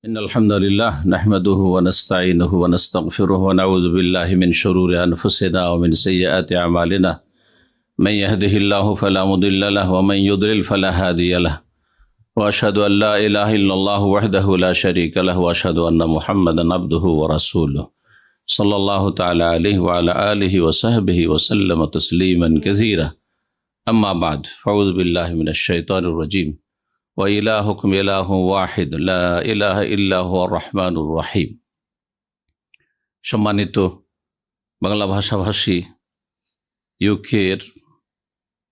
إن الحمد لله نحمده ونستعينه ونستغفره ونعوذ بالله من شرور أنفسنا ومن سيئات أعمالنا من يهده الله فلا مضل له ومن يضلل فلا هادي له وأشهد أن لا إله إلا الله وحده لا شريك له وأشهد أن محمدا عبده ورسوله صلى الله تعالى عليه وعلى آله وصحبه وسلم تسليما كثيرا أما بعد فأعوذ بالله من الشيطان الرجيم وإلهكم إله واحد لا إله إلا هو الرحمن الرحيم। সম্মানিত বাংলা ভাষাভাষী ইউকের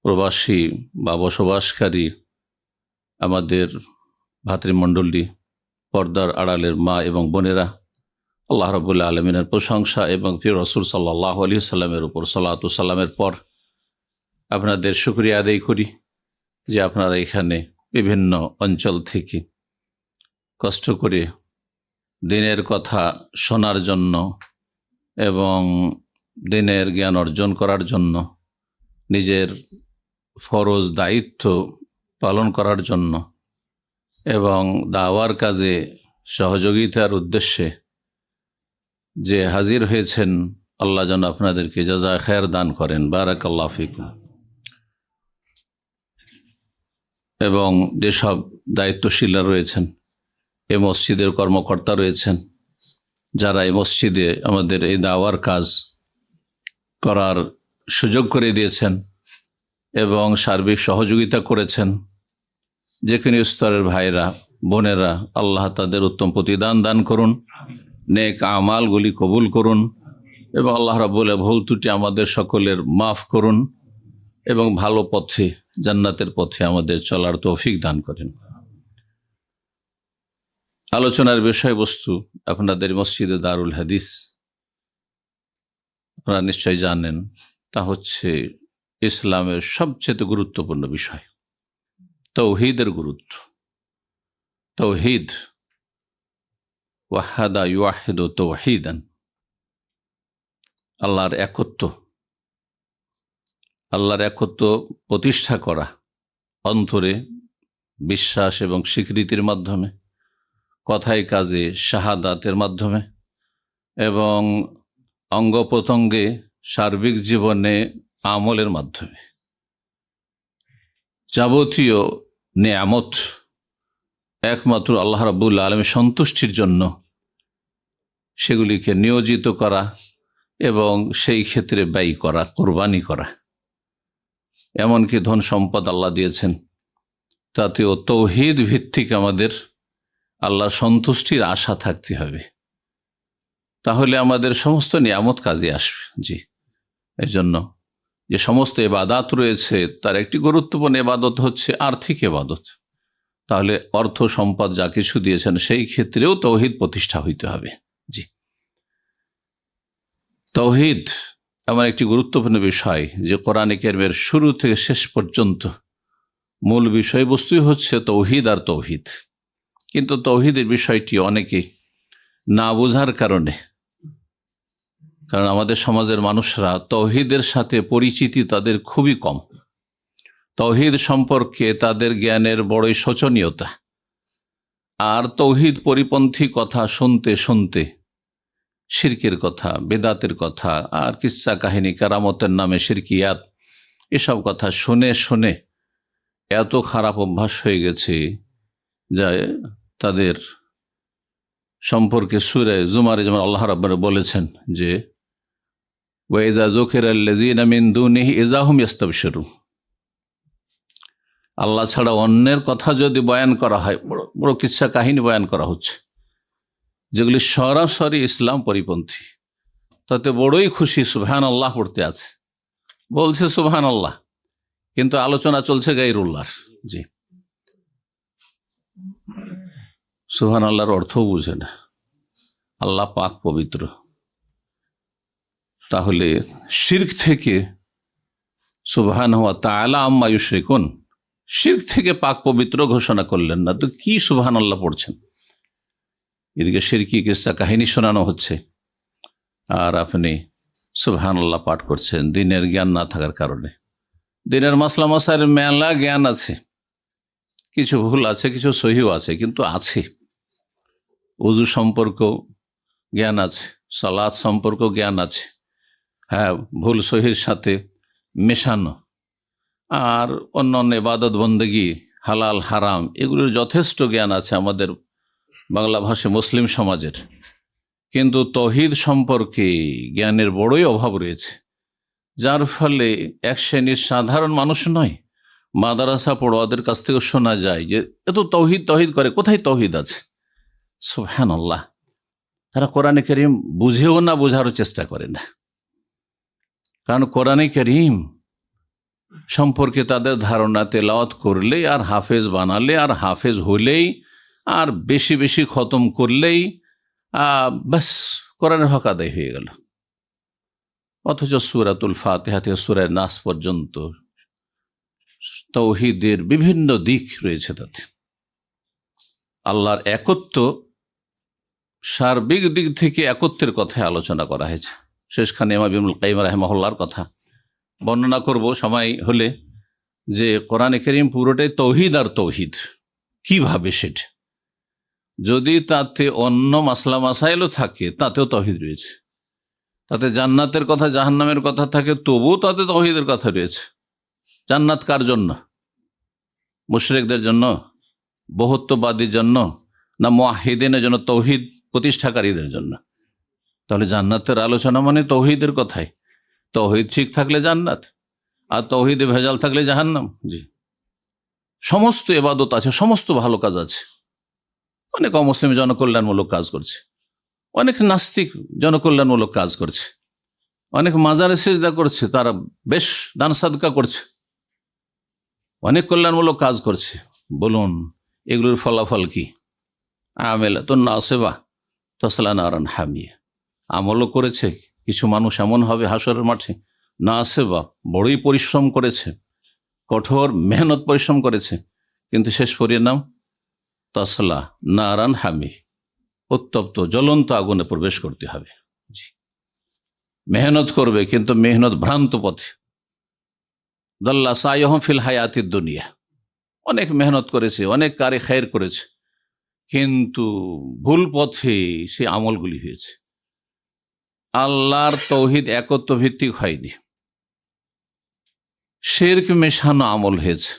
প্রবাসী বা বসবাসকারী আমাদের ভাতৃমণ্ডলী, পর্দার আড়ালের মা এবং বোনেরা, আল্লাহ রাব্বুল আলামিনের প্রশংসা এবং প্রিয় রাসূল সাল্লাল্লাহু আলাইহি ওয়াসাল্লামের উপর সালাত ও সালামের পর আপনাদের শুকরিয়া আদায় করি যে আপনারা এখানে বিভিন্ন অঞ্চল থেকে কষ্ট করে দিনের কথা শোনার জন্য এবং দিনের জ্ঞান অর্জন করার জন্য, নিজের ফরজ দায়িত্ব পালন করার জন্য এবং দাওয়ার কাজে সহযোগিতার উদ্দেশ্যে যে হাজির হয়েছেন, আল্লাহ যেন আপনাদেরকে জাযায়ে খায়ের দান করেন। বারাকাল্লাহু ফিকুম। এবং যেসব দায়িত্বশীলরা রয়েছেন, এই মসজিদের কর্মকর্তা রয়েছেন, যারা এই মসজিদে আমাদের এই দাওয়ার কাজ করার সুযোগ করে দিয়েছেন এবং সার্বিক সহযোগিতা করেছেন, যেখানে স্তরের ভাইরা বোনেরা, আল্লাহ তাদের উত্তম প্রতিদান দান করুন, নেক আমালগুলি কবুল করুন এবং আল্লাহ রাব্বুল ভুল ত্রুটি আমাদের সকলের মাফ করুন এবং ভালো পথে, জান্নাতের পথে আমাদের চলার তৌফিক দান করেন। আলোচনার বিষয়বস্তু আপনাদের মসজিদে দারুল হাদিস, আপনারা নিশ্চয় জানেন, তা হচ্ছে ইসলামের সবচেয়ে গুরুত্বপূর্ণ বিষয়, তাওহীদের গুরুত্ব। তাওহীদ, ওয়াহাদা ইউওয়াহিদু তাওহীদান, আল্লাহর একত্ব, আল্লাহর একত্ব প্রতিষ্ঠা করা অন্তরে বিশ্বাস এবং স্বীকৃতির মাধ্যমে, কথায় কাজে শাহাদাতের মাধ্যমে এবং অঙ্গ প্রত্যঙ্গে সার্বিক জীবনে আমলের মাধ্যমে যাবতীয় নেয়ামত একমাত্র আল্লাহ রাব্বুল আলামিনের সন্তুষ্টির জন্য সেগুলিকে নিয়োজিত করা এবং সেই ক্ষেত্রে ব্যয় করা, কোরবানি করা। এমনকি ধন সম্পদ আল্লাহ দিয়েছেন, তাতেও তাওহীদ ভিত্তিক আমাদের আল্লাহর সন্তুষ্টির আশা থাকতে হবে, তাহলে আমাদের সমস্ত নিয়ামত কাজে আসবে। জি, এই জন্য যে সমস্ত ইবাদত রয়েছে তার একটি গুরুত্বপূর্ণ ইবাদত হচ্ছে আর্থিক ইবাদত। তাহলে অর্থ সম্পদ যা কিছু দিয়েছেন সেই ক্ষেত্রেও তাওহীদ প্রতিষ্ঠা হইতে হবে। জি, তাওহীদ এমন একটি গুরুত্বপূর্ণ বিষয় যে কোরআনে কারীমের শুরু থেকে শেষ পর্যন্ত মূল বিষয়বস্তুই হচ্ছে তাওহীদ আর তাওহীদ। কিন্তু তাওহীদের বিষয়টি অনেকে না বোঝার কারণে, কারণ আমাদের সমাজের মানুষরা তাওহীদের সাথে পরিচিতি তাদের খুবই কম, তাওহীদ সম্পর্কে তাদের জ্ঞানের বড়ই শোচনীয়তা, আর তাওহীদ পরিপন্থী কথা শুনতে শুনতে শিরকের কথা, বেদাতের কথা আর কিসসা কাহিনী, কারামতের নামে শিরকিয়াত, এসব কথা শুনে শুনে এত খারাপ অভ্যাস হয়ে গেছে যা তাদের সম্পর্কে সূরা জুমারে যেমন আল্লাহ রাব্বুল বলেছেন যে ওয়াইযা যুকিরাল্লাযীনা মিন দুনিহি ইযা হুম ইস্তাবশিরুন, আল্লাহ ছাড়া অন্যের কথা যদি বয়ান করা হয়, বড় বড় কিসসা কাহিনী বয়ান করা হচ্ছে যেগুলি সরাসরি ইসলাম পরিপন্থী, তাতে বড়ই খুশি, সুবহানাল্লাহ পড়তে আছে, বলছে সুবহানাল্লাহ, কিন্তু আলোচনা চলছে গায়রুল্লাহর। জি, সুবহানাল্লাহর অর্থও বুঝে না। আল্লাহ পাক পবিত্র, তাহলে শিরক থেকে সুবহানাহু ওয়া তাআলা আম্মা ইউশরিকুন, শিরক থেকে পাক পবিত্র ঘোষণা করলেন না, তো কি সুবহানাল্লাহ পড়ছেন? এদিকে শিরকি কিসসা কাহিনী শোনানো হচ্ছে আর আপনি সুবহানাল্লাহ পাঠ করছেন দিনের জ্ঞান না থাকার কারণে। দিনের মাসলা মাসাইলের মেলা জ্ঞান আছে, কিছু ভুল আছে, কিছু সহিও আছে, কিন্তু আছে। উজু সম্পর্ক জ্ঞান আছে, সালাত সম্পর্ক জ্ঞান আছে, হ্যাঁ, ভুল সহির সাথে মেশানো, আর অন্যান্য ইবাদত বন্দেগী, হালাল হারাম, এগুলোর যথেষ্ট জ্ঞান আছে আমাদের বাংলা ভাষী মুসলিম সমাজের। কিন্তু তৌহিদ সম্পর্কে জ্ঞানের বড়ই অভাব রয়েছে, যার ফলে এক শ্রেণীর সাধারণ মানুষ নয়, মাদ্রাসা পড়ুয়াদের কাছ থেকে শোনা যায় যে এত তৌহিদ তৌহিদ করে, কোথায় তৌহিদ আছে? সুবহানাল্লাহ। তারা কোরআনে কারীম বুঝেও না, বোঝারও চেষ্টা করে না। কারণ কোরআনে কারীম সম্পর্কে তাদের ধারণা তেলাওয়াত করলে আর হাফেজ বানালে আর হাফেজ হলেই আর বেশি বেশি খতম করলেই ব্যাস কোরআনের হক আদায় হয়ে গেল। অথচ সূরাতুল ফাতিহা থেকে সূরা নাস পর্যন্ত তাওহীদের বিভিন্ন দিক রয়েছে। তাতে আল্লাহর একত্ব, সার্বিক দিক থেকে একত্বের কথায় আলোচনা করা হয়েছে। শেষখানে ইমাম ইবনুল কাইয়িম রাহিমাহুল্লাহর কথা বর্ণনা করব সময় হলে, যে কোরআনে কারীম পুরোটাই তৌহিদ আর তৌহিদ। কিভাবে সেটা? যদি তাতে অন্য মাসলা মাসাইলও থাকে, তাতেও তৌহিদ রয়েছে। তাতে জান্নাতের কথা, জাহান্নামের কথা থাকে, তবুও তাতে তৌহিদের কথা রয়েছে। জান্নাত কার জন্য? মুশরিকদের জন্য, বহুত্ববাদীর জন্য, না মুওয়াহিদিনের জন্য, তৌহিদ প্রতিষ্ঠাকারীদের জন্য? তাহলে জান্নাতের আলোচনা মানে তৌহিদের কথাই। তৌহিদ ঠিক থাকলে জান্নাত, আর তৌহিদে ভেজাল থাকলে জাহান্নাম। জি, সমস্ত ইবাদত আছে, সমস্ত ভালো কাজ আছে। অনেক অমুসলিম জনকল্যাণমূলক কাজ করছে, অনেক নাস্তিক জনকল্যাণমূলক কাজ করছে, অনেক মাজারে সিজদা করছে, তারা বেশ দান সাদকা করছে, অনেক কল্যাণমূলক কাজ করছে। বলুন এগুলোর ফলাফল কি? আমেলাতুন নাসিবা তাসলা নারান হামিয়া। আমলও করেছে, কিছু মানুষ এমন হবে হাসরের মাঠে নাসিবা, বড়ই পরিশ্রম করেছে, কঠোর মেহনত পরিশ্রম করেছে, কিন্তু শেষ পরিণাম তাসলা নারান হামি, উত্তপ্ত জ্বলন্ত আগুনে প্রবেশ করতে হবে। মেহনত করবে কিন্তু মেহনত ভ্রান্ত পথে। দাল্লা সাইয়ুহুম ফিল হায়াতিদ দুনিয়া, অনেক মেহনত করেছে, অনেক কারে খায়ের করেছে, কিন্তু ভুল পথে সে আমলগুলি হয়েছে। আল্লাহর তৌহিদ একত্ব ভিত্তিক হয়নি, শিরক মেশানো আমল হয়েছে।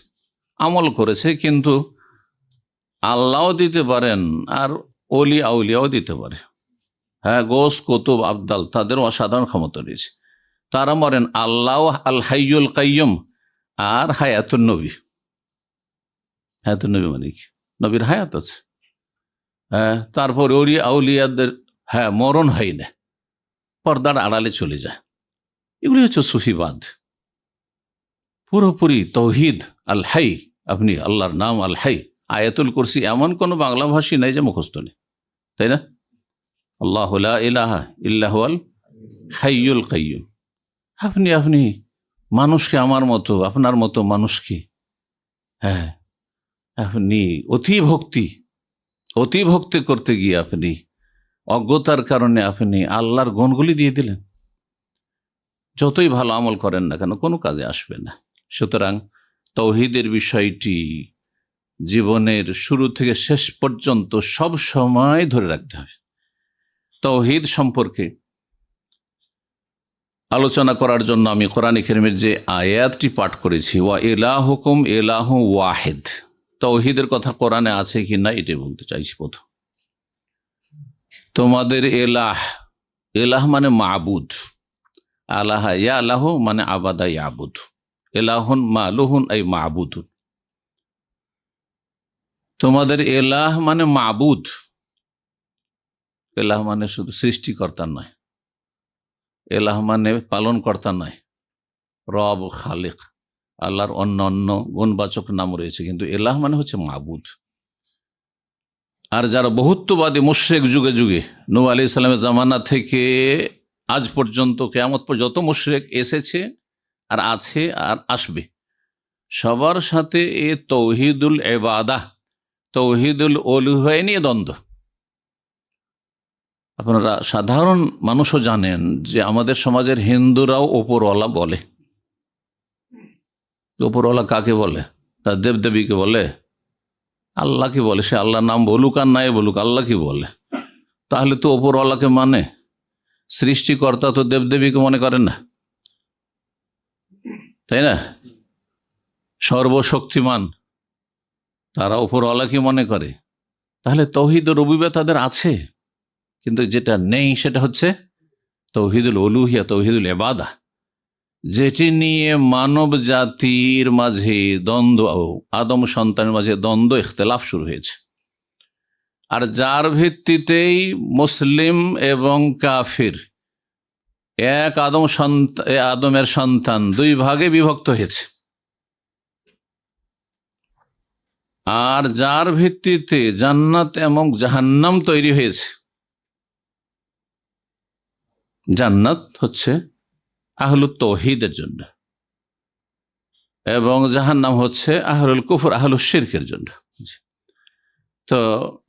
আমল করেছে কিন্তু আল্লাহও দিতে পারেন আর অলি আউলিয়াও দিতে পারে। হ্যাঁ, গোস কুতুব আবদাল, তাদের অসাধারণ ক্ষমতা রয়েছে। তারা মরেন আল্লাহ আল হাইয়ুল কাইয়ুম আর হায়াতুন নবী। হায়াতুন নবী মানে কি? নবীর হায়াত আছে, হ্যাঁ, তারপর অলি আউলিয়াদের হ্যাঁ মরণ হয় না, পর্দার আড়ালে চলে যায়। এগুলি হচ্ছে সুফিবাদ। পুরোপুরি তৌহিদ আল হাই, আপনি আল্লাহর নাম আল হাই, আয়াতুল কুরসি এমন কোন বাংলা ভাষী নাই যে মুখস্থ নেই, তাই না? আল্লাহু লা ইলাহা ইল্লা হুয়াল হাইয়ুল কাইয়ুম। আপনি মানুষকে আমার মতো, আপনার মতো মানুষকে, হ্যাঁ, আপনি অতি ভক্তি করতে গিয়ে আপনি অজ্ঞতার কারণে আপনি আল্লাহর গুণগুলি দিয়ে দিলেন। যতই ভালো আমল করেন না কেন, কোনো কাজে আসবে না। সুতরাং তৌহিদের বিষয়টি জীবনের শুরু থেকে শেষ পর্যন্ত সব সময় ধরে রাখতে হবে। তৌহিদ সম্পর্কে আলোচনা করার জন্য আমি কোরআন কারীমের যে আয়াতটি পাঠ করেছি, ওয়া ইলাহুকুম ইলাহু ওয়াহিদ, তৌহিদের কথা কোরআনে আছে কি না এটাই বলতে চাইছি। প্রথম, তোমাদের এলাহ মানে মাবুদ, আলাহা ইয়া আল্লাহ মানে আবাদা ইয়াবুদ, এলাহুন মালুহুন এই মাবুদুন। তোমাদের এলাহ মানে মাবুদ, এলাহ মানে শুধু সৃষ্টিকর্তা নয়, এলাহ মানে পালন কর্তা নয়, রব খালিক, আল্লাহর অন্য অন্য গুণবাচক নাম রয়েছে, কিন্তু এলাহ মানে হচ্ছে মাবুদ। আর যারা বহুত্ববাদী মুশরিক যুগে যুগে নূহ আলাইহিস সালামের জামানা থেকে আজ পর্যন্ত কিয়ামত পর্যন্ত যত মুশরিক এসেছে আর আছে আর আসবে, সবার সাথে এ তৌহিদুল ইবাদাহ, তৌহিদুল উলুহিয়া নিয়ে দ্বন্দ্ব। আপনারা সাধারণ মানুষও জানেন যে আমাদের সমাজের হিন্দুরাও ওপরওয়ালা বলে। ওপরওয়ালা কাকে বলে? তার দেবদেবীকে বলে, আল্লাহকে বলে। সে আল্লাহর নাম বলুক আর নাই বলুক, আল্লাহ কি বলে? তাহলে তো ওপরওয়ালাকে মানে, সৃষ্টিকর্তা তো দেবদেবীকে মনে করেন না, তাই না? সর্বশক্তিমান তারা ওপরওয়ালাকে মনে করে। তাহলে তৌহিদ ও রুবুবিয়্যাত তাদের আছে, কিন্তু যেটা নেই সেটা হচ্ছে তৌহিদুল উলুহিয়া, তৌহিদুল ইবাদা, যেটি নিয়ে মানব জাতির মাঝে দ্বন্দ্ব, আদম সন্তানের মাঝে দ্বন্দ্ব, ইখতিলাফ শুরু হয়েছে। আর যার ভিত্তিতেই মুসলিম এবং কাফির, এক আদমের সন্তান দুই ভাগে বিভক্ত হয়েছে। আর যার ভিত্তিতে জান্নাত এবং জাহান্নাম তৈরি হয়েছে। জান্নাত হচ্ছে আহলুত তৌহিদের জন্য এবং জাহান্নাম হচ্ছে আহলুল কুফর, আহলুশ শিরকের জন্য। তো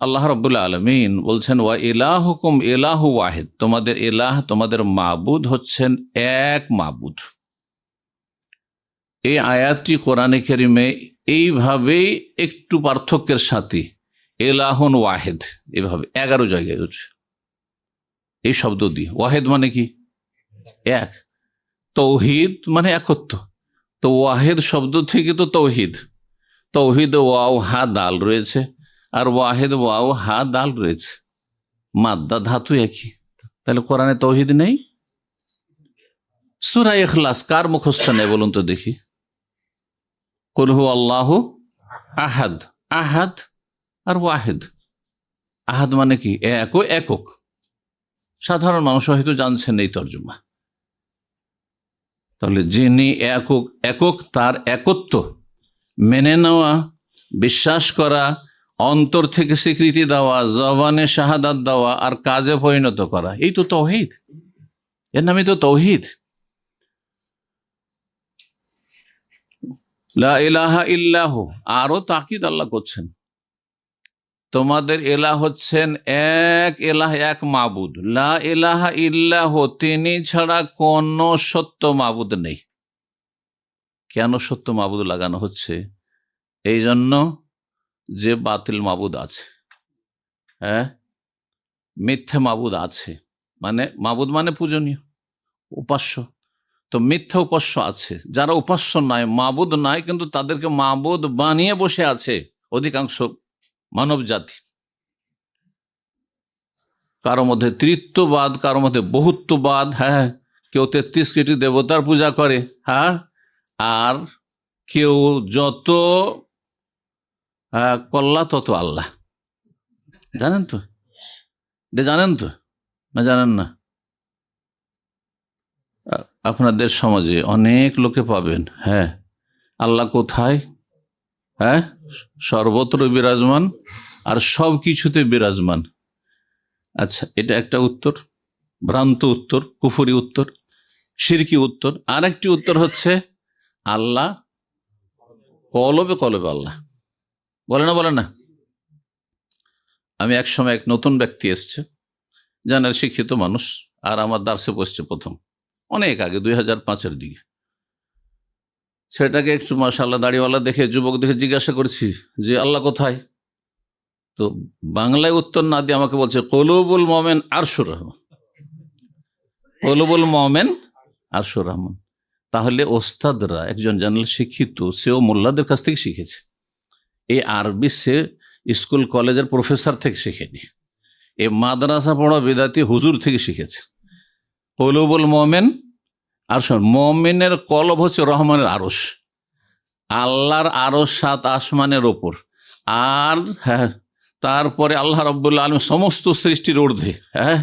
আল্লাহ রাব্বুল আলামিন বলছেন, ওয়া ইলাহুকুম ইলাহু ওয়াহিদ, তোমাদের ইলাহ, তোমাদের মাবুদ হচ্ছেন এক মাবুদ। এই আয়াতটি কোরআনে কারিমে এইভাবেই একটু পার্থক্যের সাথে ইলাহুন ওয়াহিদ এভাবে 11 জায়গায় হচ্ছে এই শব্দ দিয়ে। ওয়াহিদ মানে কি? এক। তৌহিদ মানে একত্ব। তো ওয়াহিদ শব্দ থেকে তো তৌহিদ, তৌহিদ ওয়াও হা দাল রয়েছে, আর ওয়াহিদ ওয়াও হা দাল রয়েছে, মাদ্দা ধাতু একই। তাহলে কোরআনে তৌহিদ নেই? সূরা ইখলাস কার মুখস্থ নেই বলুন তো দেখি? কুল হু আল্লাহু আহাদ, আহাদ আর ওয়াহিদ। আহাদ মানে কি? একক। সাধারণ মানুষ হয়তো জানছেন এই তর্জমা। তাহলে যিনি একক, তার একত্ব মেনে নেওয়া, বিশ্বাস করা, অন্তর থেকে স্বীকৃতি দেওয়া, জবানে শাহাদাত দেওয়া আর কাজে পরিণত করা, এই তো তাওহীদ। এর নামে তো তাওহীদ। লা ইলাহা ইল্লাহু, আরো তাকিদ আল্লাহ করছেন, তোমাদের ইলাহ হচ্ছেন এক ইলাহ, এক মাবুদ। লা ইলাহা ইল্লাহু, তিনি ছাড়া কোন সত্য মাবুদ নেই। কেন সত্য মাবুদ লাগানো হচ্ছে? এই জন্য যে বাতিল মাবুদ আছে, হ্যাঁ, মিথ্যা মাবুদ আছে, মানে মাবুদ মানে পূজনীয়, উপাস্য। তো মিথ্যা উপাস্য আছে, যারা উপাস্য নয়, মাবুদ নয়, কিন্তু তাদেরকে মাবুদ বানিয়ে বসে আছে অধিকাংশ মানব জাতি। কারো মধ্যে তৃত্ববাদ, কারো মধ্যে বহুত্ববাদ, হ্যাঁ, কেউ 33 কোটি দেবতার পূজা করে, হ্যাঁ, আর কেউ যত কল্লা তত আল্লাহ। জানেন তো? জানেন তো না জানেন না? আপনাদের সমাজে অনেক লোকে পাবেন, হ্যাঁ, আল্লাহ কোথায়? হ্যাঁ, সর্বত্র বিরাজমান আর সব কিছুতে বিরাজমান। আচ্ছা, এটা একটা উত্তর, ভ্রান্ত উত্তর, কুফরি উত্তর, শিরকি উত্তর। আর একটি উত্তর হচ্ছে আল্লাহ কলবে কলবে আল্লাহ। বলে না? আমি এক সময় এক নতুন ব্যক্তি এসছে, জানার শিক্ষিত মানুষ, আর আমার দার্সে বসছে প্রথম, অনেক আগে 2005-এর দিকে। সেটাকে একটু মাশাআল্লাহ দাড়িওয়ালা দেখে, যুবক দেখে জিজ্ঞাসা করছি যে আল্লাহ কোথায়? তো বাংলায় উত্তর না দিয়ে আমাকে বলছে কলুবুল মোমেন আরশুর রহমান। কলুবুল মোমেন আরশুর রহমান। তাহলে ওস্তাদরা, একজন জানাল শিক্ষিত, সেও মোল্লাদের কাছ থেকে শিখেছে। এই আরবি সে স্কুল কলেজের প্রফেসর থেকে শিখেনি, এ মাদ্রাসা পড়া বিদাতি হুজুর থেকে শিখেছে। কলুবুল মোমেন আরশ, মোমেনের কলব হচ্ছে রহমানের আরশ, আল্লাহর আরশ 7 আসমানের ওপর। আর হ্যাঁ, তারপরে আল্লাহ রাব্বুল আলামিন সমস্ত সৃষ্টির ঊর্ধ্বে, হ্যাঁ।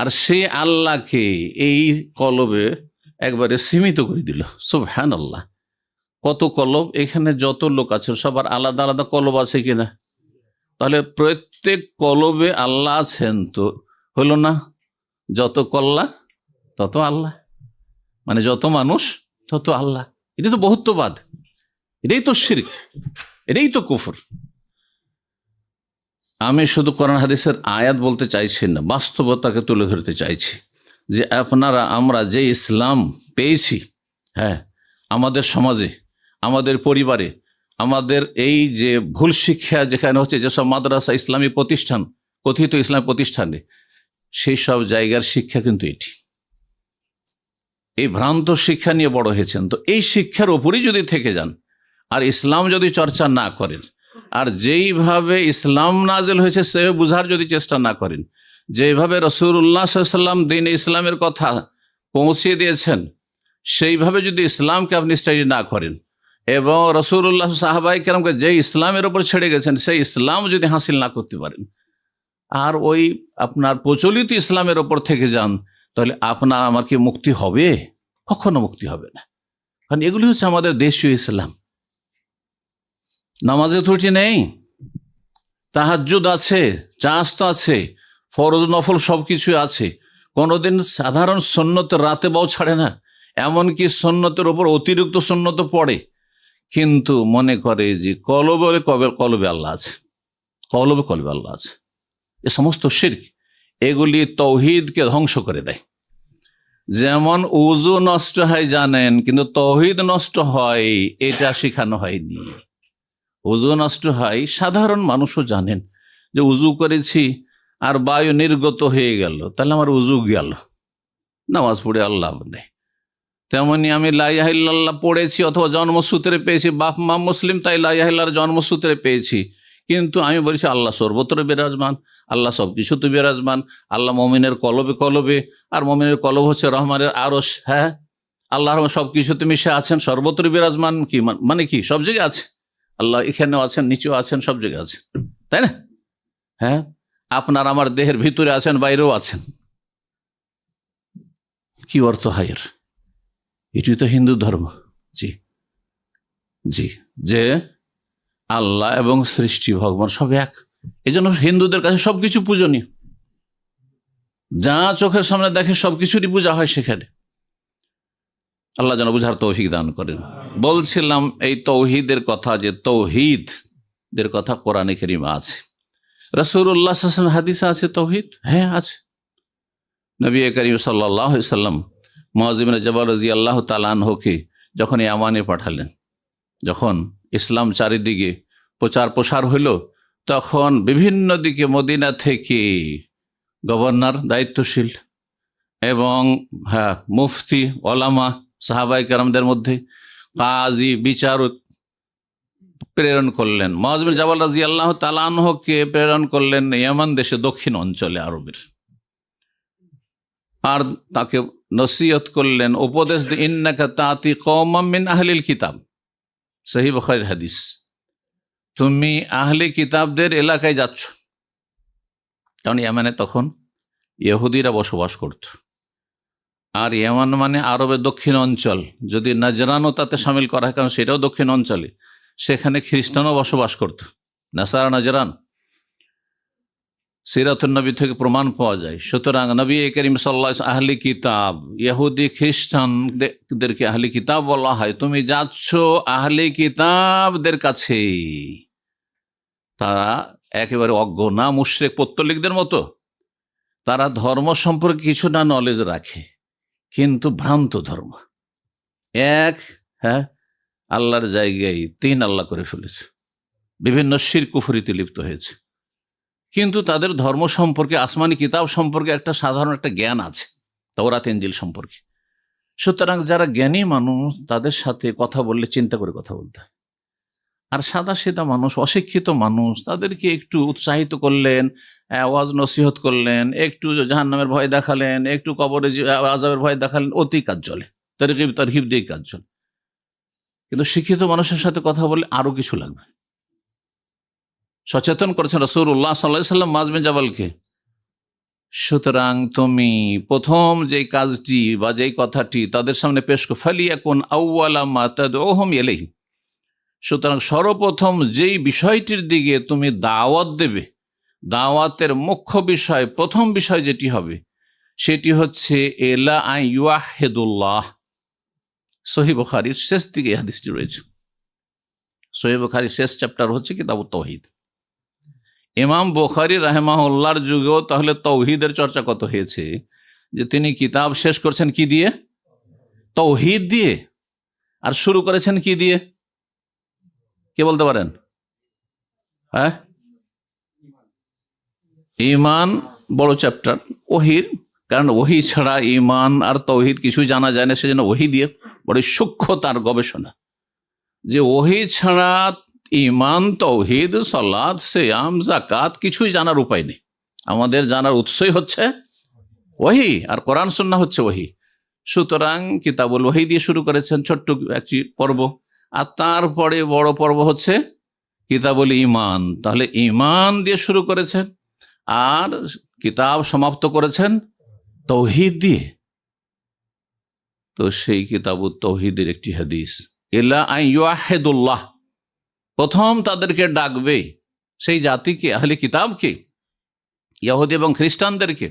আর সেই আল্লাহকে এই কলবে একবারে সীমিত করে দিল। সুবহানাল্লাহ, কত কলব! এখানে যত লোক আছে সবার আলাদা আলাদা কলব আছে কিনা? তাহলে প্রত্যেক কলবে আল্লাহ আছেন, তো হলো না? যত কল্লা তত আল্লাহ, মানে যত মানুষ তত আল্লাহ। এটাই তো বহুত্ববাদ, এটাই তো শিরক, এটাই তো কুফর। আমি শুধু কোরআন হাদিসের আয়াত বলতে চাইছি না, বাস্তবতাকে তুলে ধরতে চাইছি যে আমরা যে ইসলাম পেয়েছি, হ্যাঁ, আমাদের সমাজে, আমাদের পরিবারে, আমাদের এই যে ভুল শিক্ষা যেখানে হচ্ছে, যেসব মাদ্রাসা, ইসলামী প্রতিষ্ঠান কথিত ইসলাম প্রতিষ্ঠানে, সেই সব জায়গার শিক্ষা কিন্তু এটি। এই ভ্রান্ত শিক্ষা নিয়ে বড় হয়েছেন, তো এই শিক্ষার উপরই যদি থেকে যান আর ইসলাম যদি চর্চা না করেন, আর যেইভাবে ইসলাম নাজিল হয়েছে সে বুঝার যদি চেষ্টা না করেন, যেভাবে রাসূলুল্লাহ সাল্লাল্লাহু আলাইহি ওয়াসাল্লাম দ্বীন ইসলামের কথা পৌঁছে দিয়েছেন সেইভাবে যদি ইসলামকে আপনি স্টাডি না করেন, এবং রাসূলুল্লাহ সাহাবায়ে কেরামকে যে ইসলামের উপর ছেড়ে গেছেন সেই ইসলাম যদি হাসিল না করতে পারেন, আর ওই আপনার প্রচলিত ইসলামের ওপর থেকে যান, তাহলে আপনার আমার কি মুক্তি হবে? কখনো মুক্তি হবে না। কারণ এগুলি হচ্ছে আমাদের দেশীয় ইসলাম। নামাজে ত্রুটি নেই, তাহাজ্জুদ আছে, চাঁদ আছে, ফরজ নফল সবকিছু আছে। কোনোদিন সাধারণ সুন্নত রাতে বাও ছাড়ে না, এমনকি সুন্নতের ওপর অতিরিক্ত সুন্নত পড়ে, কিন্তু মনে করে যে কলবে আল্লাহ আছে, কলবে আল্লাহ আছে। এ সমস্ত শিরক, এগুলি তৌহিদকে ধ্বংস করে দেয়। যেমন উযু নষ্ট হয় জানেন, কিন্তু তৌহিদ নষ্ট হয় এটা শেখানো হয়নি। উযু নষ্ট হয় সাধারণ মানুষও জানেন, যে উযু করেছি আর বায়ু নির্গত হয়ে গেল, তাহলে আমার উযু গেল, নামাজ পড়ে আল্লাহ নেই। তেমনি আমি লা ইলাহা ইল্লাল্লাহ পড়েছি অথবা জন্মসূত্রে পেয়েছি, বাপ মা মুসলিম তাই লা ইলাহা ইল্লাল্লাহর জন্মসূত্রে পেয়েছি, কিন্তু আমি বলছি আল্লাহ সর্বত্র বিরাজমান, আল্লাহ সব কিছুতে বিরাজমান, আল্লাহ মমিনের কলবে কলবে, আর মমিনের কলব হচ্ছে রহমানের আরশ। হ্যাঁ, আল্লাহ সব কিছুতে মিশে আছেন, সর্বত্র বিরাজমান, কি মানে কি সব জায়গায় আছে আল্লাহ, এখানেও আছেন, নিচেও আছেন, সব জায়গায় আছেন, তাই না? হ্যাঁ, আপনার আমার দেহের ভিতরে আছেন, বাইরেও আছেন। কি অর্থ হায়ের? এটি তো হিন্দু ধর্ম। জি জি, যে আল্লাহ এবং সৃষ্টি ভগবান সব এক, এই জন্য হিন্দুদের কাছে সবকিছু পূজনীয়, যা চোখের সামনে দেখে সবকিছুরই পূজা হয় সেখানে। আল্লাহ যেন বুঝার তৌফিক দান করেন। বলছিলাম এই তৌহিদের কথা, যে তৌহিদের কথা কোরআনে কারিমে আছে, রাসূলুল্লাহ সাল্লাল্লাহু আলাইহি ওয়াসাল্লাম হাদিসে আছে তৌহিদ। হ্যাঁ আছে। নবী করিম সাল্লাল্লাহু আলাইহি ওয়াসাল্লাম মুআয ইবনে জাবাল রাদিয়াল্লাহু তাআলা আনহুকে যখন ইয়ামানে পাঠালেন, যখন ইসলাম চারিদিকে প্রচার প্রসার হইল, তখন বিভিন্ন দিকে মদিনা থেকে গভর্নর, দায়িত্বশীল এবং মুফতি, ওলামা, সাহাবায়ে কেরামদের মধ্যে কাজী, বিচারক প্রেরণ করলেন। মুআয ইবনে জাবাল রাদিয়াল্লাহু তাআলা আনহুকে প্রেরণ করলেন ইয়ামান দেশে, দক্ষিণ অঞ্চলে আরবের, আর তাকে নসিহত করলেন, উপদেশ দিয়ে, ইন্নাকা তাতি কওমান মিন আহলিল কিতাব, সহিহ বুখারীর হাদিস, তুমি আহলে কিতাবদের এলাকায় যাচ্ছ। কারণ ইয়ামানে তখন ইহুদিরা বসবাস করত, আর ইয়ামান মানে আরবের দক্ষিণ অঞ্চল, যদি নাজরানও তাতে সামিল করা হয়, কারণ সেটাও দক্ষিণ অঞ্চলে, সেখানে খ্রিস্টানও বসবাস করত, নাসারা নাজরান। সিরাতুন নবী থেকে প্রমাণ পাওয়া যায়। সুতরাং নবী করিম সাল্লাল্লাহু আলাইহি ওয়াসাল্লাম আহলি কিতাব, ইহুদি খ্রিস্টানদেরকে আহলি কিতাব বলা হয়। তুমি যাচ্ছ আহলি কিতাবদের কাছে, তারা একেবারে অজ্ঞ না, মুশরিক পত্তলিকদের মতো, তারা ধর্ম সম্পর্কে কিছু না নলেজ রাখে, কিন্তু ভ্রান্ত ধর্ম। আল্লাহর জায়গায় তিন আল্লাহ করে ফেলেছে, বিভিন্ন শিরক কুফরিতে লিপ্ত হয়েছে, কিন্তু তাদের ধর্ম সম্পর্কে, আসমানি কিতাব সম্পর্কে একটা সাধারণ একটা জ্ঞান আছে, তাওরাত ইনজিল সম্পর্কে। সুতরাং যারা জ্ঞানী মানুষ, তাদের সাথে কথা বললে চিন্তা করে কথা বলতে হয়। আর সাদা সিধা মানুষ, অশিক্ষিত মানুষ, তাদেরকে একটু উৎসাহিত করলেন, ওয়াজ নসিহত করলেন, একটু জাহান্নামের ভয় দেখালেন, একটু কবরে আযাবের ভয় দেখালেন, অতি কাজ চলে, তারহিব দিয়ে কাজ চলে। কিন্তু শিক্ষিত মানুষের সাথে কথা বললে আরো কিছু লাগবে। সচেতন করেছেন রাসূলুল্লাহ সাল্লাল্লাহু আলাইহি ওয়াসাল্লাম মুআয বিন জাবালকে। সুতরাং তুমি প্রথম যে কাজটি বা যেই কথাটি তাদের সামনে পেশ করো, ফালিয়াকুন আউওয়ালা মা তাদউহুম ইলাইহি, সুতরাং সর্বপ্রথম যেই বিষয়টির দিকে তুমি দাওয়াত দেবে, দাওয়াতের মুখ্য বিষয়, প্রথম বিষয় যেটি হবে সেটি হচ্ছে ইলা আন ইউয়াহিদুল্লাহ। সহিহ বুখারীর শেষ দিকে এই হাদিসটি রয়েছে। সহিহ বুখারীর শেষ চ্যাপ্টার হচ্ছে কিতাবুত তাওহীদ। ইমাম বুখারী রাহিমাহুল্লাহর যুগেও তাহলে তাওহীদের চর্চা কত হয়েছে, যে তিনি কিতাব শেষ করছেন কি দিয়ে? তাওহীদ দিয়ে। আর শুরু করেছেন কি দিয়ে? কে বলতে পারেন? ঈমান বড় চ্যাপ্টার ওহির, কারণ ওহি ছাড়া ঈমান আর তৌহিদ কিছু জানা যায় না, সেজন্য ওহি দিয়ে বড় সূক্ষ্ম তার গবেষণা, যে ওহি ছাড়া ঈমান, তৌহিদ, সালাত, সিয়াম, যাকাত কিছুই জানার উপায় নেই। আমাদের জানার উৎসই হচ্ছে ওহি, আর কোরআন সুন্নাহ হচ্ছে ওহি। সুতরাং কিতাবুল ওহি দিয়ে শুরু করেছেন, ছোট্ট একটি পর্ব, আর তারপরে বড় পর্ব হচ্ছে কিতাবুল ঈমান। তাহলে ঈমান দিয়ে শুরু করেছেন আর কিতাব সমাপ্ত করেছেন তৌহিদ দিয়ে। তো সেই কিতাবুত তৌহিদের একটি হাদিস, ইল্লা আন ইউআহিদুল্লাহ, প্রথম তাদেরকে ডাকবে সেই জাতিকে, আহলে কিতাবকে, ইহুদি এবং খ্রিস্টানদেরকে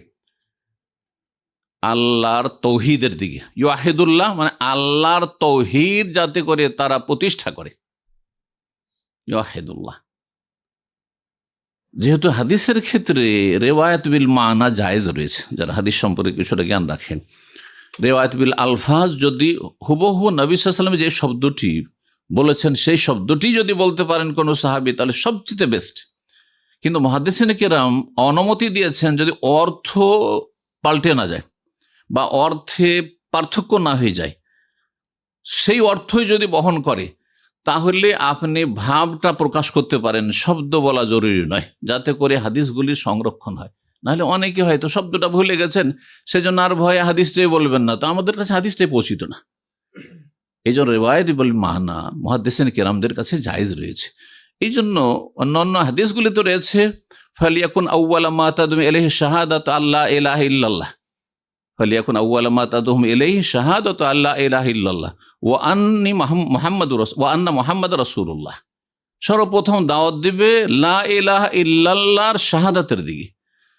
আল্লাহর তৌহিদের দিকে। ইউআহিদুল্লাহ মানে আল্লাহর তৌহিদ যাতে করে তারা প্রতিষ্ঠা করে, ইউআহিদুল্লাহ। যেহেতু হাদিসের ক্ষেত্রে রেওয়ায়াত বিল মানা জায়েজ রয়েছে, যারা হাদিস সম্পর্কে কিছুটা জ্ঞান রাখেন, রেওয়ায়াত বিল আলফাজ যদি হুবহু নবী সাল্লাল্লাহু আলাইহি ওয়াসাল্লাম যে শব্দটি বলেছেন সেই শব্দটি যদি বলতে পারেন কোন সাহাবী, তাহলে সবচেয়ে বেস্ট। কিন্তু মুহাদ্দিসিনে কেরাম অনুমতি দিয়েছেন যদি অর্থ পাল্টে না যায় বা অর্থে পার্থক্য না হয়ে যায়, সেই অর্থই যদি বহন করে, তাহলে আপনি ভাবটা প্রকাশ করতে পারেন, শব্দ বলা জরুরি নয়, যাতে করে হাদিসগুলির সংরক্ষণ হয়। নাহলে অনেকে হয়তো শব্দটা ভুলে গেছেন, সেজন্য আর ভয়ে হাদিসটাই বলবেন না, তো আমাদের কাছে হাদিসটাই পৌঁছিত না। এই জন্য রিওয়ায়াত বিল মানা মুহাদ্দিসিন কেরামদের কাছে জায়েজ রয়েছে। এই জন্য অন্যান্য হাদিসগুলি তো রয়েছে, ফালিয়াকুন আউওয়ালা মা তাদউম ইলাইহি শাহাদাতু আল্লা ইলাহা ইল্লাল্লাহ, ফালিয়াকুন আউওয়ালা মা তাদউম ইলাইহি শাহাদাতু আল্লা ইলাহা ইল্লাল্লাহ ওয়া আন্নী মুহাম্মাদুর রাসূলুল্লাহ। সর্বপ্রথম দাওয়াত দিবে লা ইলাহা ইল্লাল্লাহর শাহাদাতের দিকে,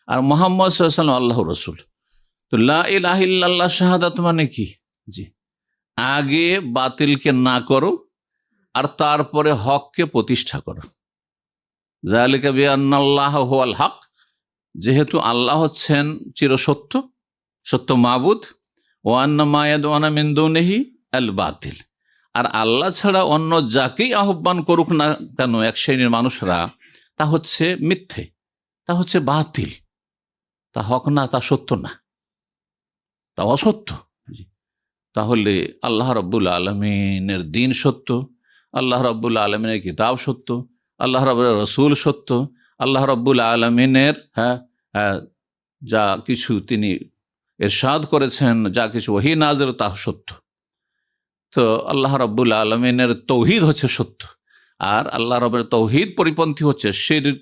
আর মুহাম্মদ সাল্লাল্লাহু আলাইহি ওয়াসাল্লাম আল্লাহর রাসূল। তো লা ইলাহা ইল্লাল্লাহ শাহাদাত মানে কি? জি, আগে বাতিলকে না করো আর তারপরে হককে প্রতিষ্ঠা করো। যালিকা বিআন্নাল্লাহ হুয়াল হক, যেহেতু আল্লাহ হচ্ছেন চিরসত্য, সত্য মাবুদ, ওয়া আন্না মা ইয়াদউনা মিন দুনিহি আল বাতিল, আর আল্লাহ ছাড়া অন্য যাকেই আহ্বান করুক না কেন এক শ্রেণীর মানুষরা, তা হচ্ছে মিথ্যে, তা হচ্ছে বাতিল, তা হক না, তা সত্য না, তা অসত্য। তাহলে আল্লাহ রাব্বুল আলামিনের দ্বীন সত্য, আল্লাহ রাব্বুল আলামিনের কিতাব সত্য, আল্লাহ রাব্বুল রাসূল সত্য, আল্লাহ রাব্বুল আলামিনের যা কিছু তিনি ইরশাদ করেছেন, যা কিছু ওহী নাযিল তা সত্য। তো আল্লাহ রাব্বুল আলামিনের তৌহিদ হচ্ছে সত্য, আর আল্লাহ রাব্বুল তৌহিদ পরিপন্থী হচ্ছে শিরক,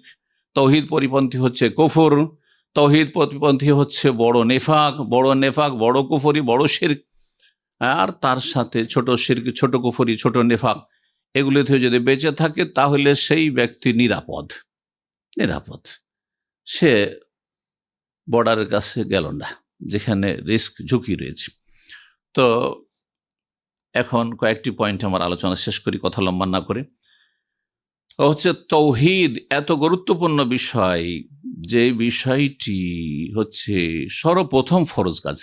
তৌহিদ পরিপন্থী হচ্ছে কুফর, তৌহিদ পরিপন্থী হচ্ছে বড় নেফাক, বড় কুফরি, বড় শিরক, আর তার সাথে ছোট শিরক, ছোট কুফরি, ছোট নেফাক, এগুলো থেকে যদি বেঁচে থাকে তাহলে সেই ব্যক্তি নিরাপদ। সে বর্ডারের কাছে গেল না, যেখানে রিস্ক, ঝুঁকি রয়েছে। তো এখন কয়েকটি পয়েন্ট আমার আলোচনা শেষ করি, কথা লম্বা না করে। হচ্ছে তৌহিদ এত গুরুত্বপূর্ণ বিষয়, যে বিষয়টি হচ্ছে সর্বপ্রথম ফরজ কাজ।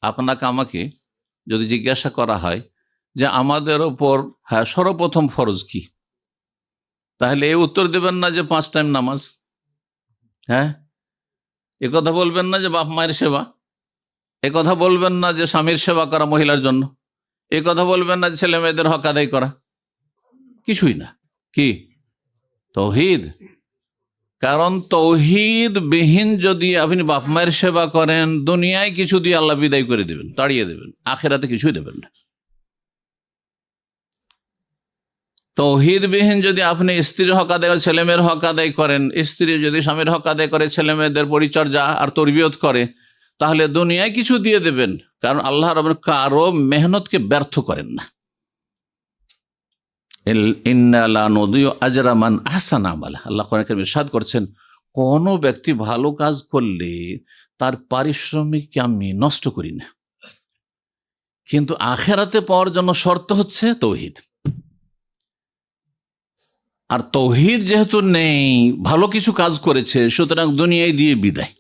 আপনাকে আমাকে যদি জিজ্ঞাসা করা হয় যে আমাদের ওপর সর্বপ্রথম ফরজ কি, তাহলে এই উত্তর দেবেন না যে 5 টাইম নামাজ, এ কথা বলবেন না যে বাপ মায়ের সেবা, এ কথা বলবেন না যে স্বামীর সেবা করা মহিলার জন্য, এ কথা বলবেন না যে ছেলে মেয়েদের হক আদায় করা, কিছুই না। কি? তৌহিদ। কারণ তৌহিদ বিহীন যদি আপনি বাপ মায়ের সেবা করেন, দুনিয়ায় কিছু দিয়ে আল্লাহ বিদায় করে দেবেন, তাড়িয়ে দেবেন, আখিরাতে কিছুই দেবেন না। তৌহিদ বিহীন যদি আপনি স্ত্রীর হক আদায় করে, ছেলে মেয়ের হক আদায় করেন, স্ত্রী যদি স্বামীর হক আদায় করে, ছেলে মেয়েদের পরিচর্যা আর তরবিয়ত করে, তাহলে দুনিয়ায় কিছু দিয়ে দেবেন। কারণ আল্লাহ রাব্বুল কারো মেহনতকে ব্যর্থ করেন না। ইন্না লা নুদিউ আজরা মান আহসানা আমালা, আল্লাহ কোরআনে কারীমে ইরশাদ করছেন, কোন ব্যক্তি ভালো কাজ করলে তার পারিশ্রমিক আমি নষ্ট করি না, কিন্তু আখিরাতে পাওয়ার জন্য শর্ত হচ্ছে তৌহিদ। আর তৌহিদ যেহেতু নেই, ভালো কিছু কাজ করেছে, সুতরাং দুনিয়ায় দিয়ে বিদায়,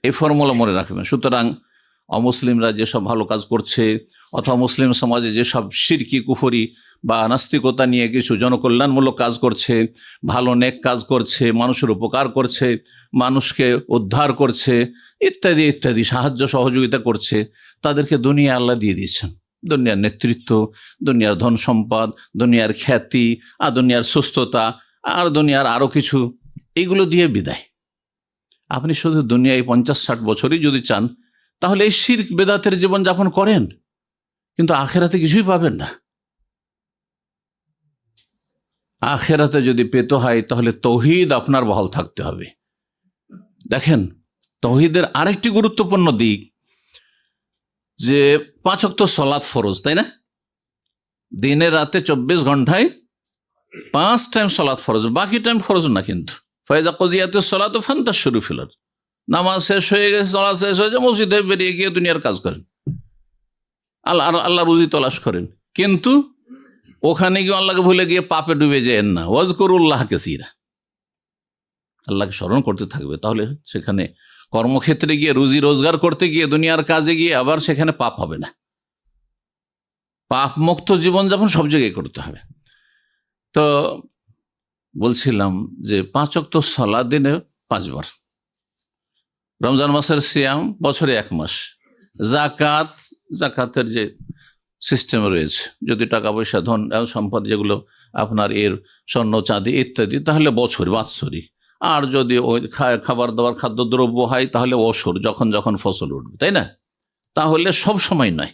এই ফর্মুলা মনে রাখবেন। সুতরাং অমুসলিমরা যেসব ভালো কাজ করছে অথবা মুসলিম সমাজে যেসব শিরকি কুফরি বা নাস্তিকতা নিয়ে কিছু জনকল্যাণমূলক কাজ করছে, ভালো নেক কাজ করছে, মানুষের উপকার করছে, মানুষকে উদ্ধার করছে, ইত্যাদি ইত্যাদি সাহায্য সহযোগিতা করছে, তাদেরকে দুনিয়া আল্লাহ দিয়ে দিয়েছেন। দুনিয়ার নেতৃত্ব, দুনিয়ার ধন সম্পদ, দুনিয়ার খ্যাতি, আর দুনিয়ার সুস্থতা, আর দুনিয়ার আরো কিছু, এইগুলো দিয়ে বিদায়। আপনি শুধু দুনিয়ায় 50-60 বছরই যদি চান, তাহলে এই শিরক বেদাতের জীবনযাপন করেন, কিন্তু আখেরাতে কিছুই পাবেন না। আখেরাতে যদি পেতে হয় তাহলে তৌহিদ আপনার বহাল থাকতে হবে। দেখেন, তৌহিদের আরেকটি গুরুত্বপূর্ণ দিক যে 5 ওয়াক্ত সালাত ফরজ, তাই না? দিনে রাতে 24 ঘন্টায় 5 টাইম সালাত ফরজ, বাকি টাইম ফরজ না। কিন্তু ফায়দা কজিয়াতুস সালাতু ফান্তাশিরু ফিল আরদ, নামাজ শেষ হয়ে গেছে, সালাত শেষ হয়ে যায়, মসজিদে বেরিয়ে গিয়ে দুনিয়ার কাজ করেন, আল্লাহ রুজি তলাশ করেন। কিন্তু ওখানে গিয়ে আল্লাহকে ভুলে গিয়ে পাপে ডুবে যায় না। ওয়াজকুরুল্লাহ কাসীরা, আল্লাহকে স্মরণ করতে থাকবে। তাহলে সেখানে কর্মক্ষেত্রে গিয়ে রুজি রোজগার করতে গিয়ে দুনিয়ার কাজে গিয়ে আবার সেখানে পাপ হবে না। পাপ মুক্ত জীবনযাপন সব জায়গায় করতে হবে। তো বলছিলাম যে 5 ওয়াক্ত সালাত দিনে 5 বার, রমজান মাসের সিয়াম বছরে 1 মাস, জাকাতের যে সিস্টেম রয়েছে, যদি টাকা পয়সা ধন সম্পদ যেগুলো আপনার এর স্বর্ণ চাঁদি ইত্যাদি, তাহলে বাৎসরিক। আর যদি ওই খাবার দাবার খাদ্যদ্রব্য হয় তাহলে অসুর, যখন যখন ফসল উঠবে, তাই না? তাহলে সব সময় নয়।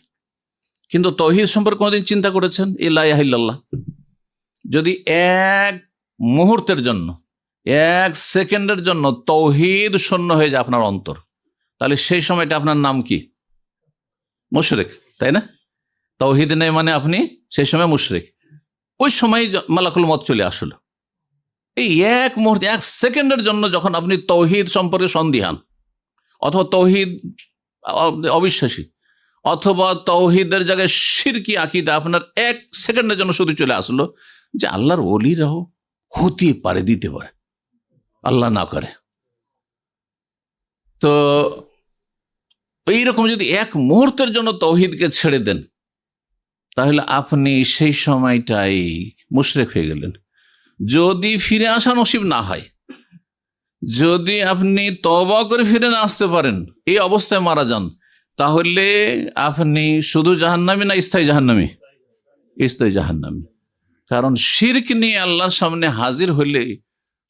কিন্তু তৌহিদ সম্পর্কে কোনোদিন চিন্তা করেছেন? লা ইলাহা ইল্লাল্লাহ যদি 1 মুহূর্তের জন্য, 1 সেকেন্ডের জন্য তৌহিদ শূন্য হয়ে যায় আপনার অন্তর, তাহলে সেই সময়টা আপনার নাম কি? মুশরিক, তাই না? তৌহিদ নেই মানে আপনি সেই সময় মুশরিক। ওই সময় মালাকুল মউত চলে আসলো। এই 1 মুহূর্তে, 1 সেকেন্ডের জন্য যখন আপনি তৌহিদ সম্পর্কে সন্দিহান, অথবা তৌহিদ অবিশ্বাসী, অথবা তৌহিদের জায়গায় শিরকি আকীদা আপনার 1 সেকেন্ডের জন্য শুধু চলে আসলো যে আল্লাহর ওলিরাও হতে পারে, দিতে পারে, আল্লাহ না করে। তো এইরকম যদি 1 মুহূর্তের জন্য তৌহিদকে ছেড়ে দেন, তাহলে আপনি সেই সময়টাই মুশরিক হয়ে গেলেন। যদি ফিরে আসা নসিব না হয়, যদি আপনি তওবা করে ফিরে না আসতে পারেন, এই অবস্থায় মারা যান, তাহলে আপনি শুধু জাহান্নামী না স্থায়ী জাহান্নামী? স্থায়ী জাহান্নামী। কারণ শিরক নিয়ে আল্লাহর সামনে হাজির হলে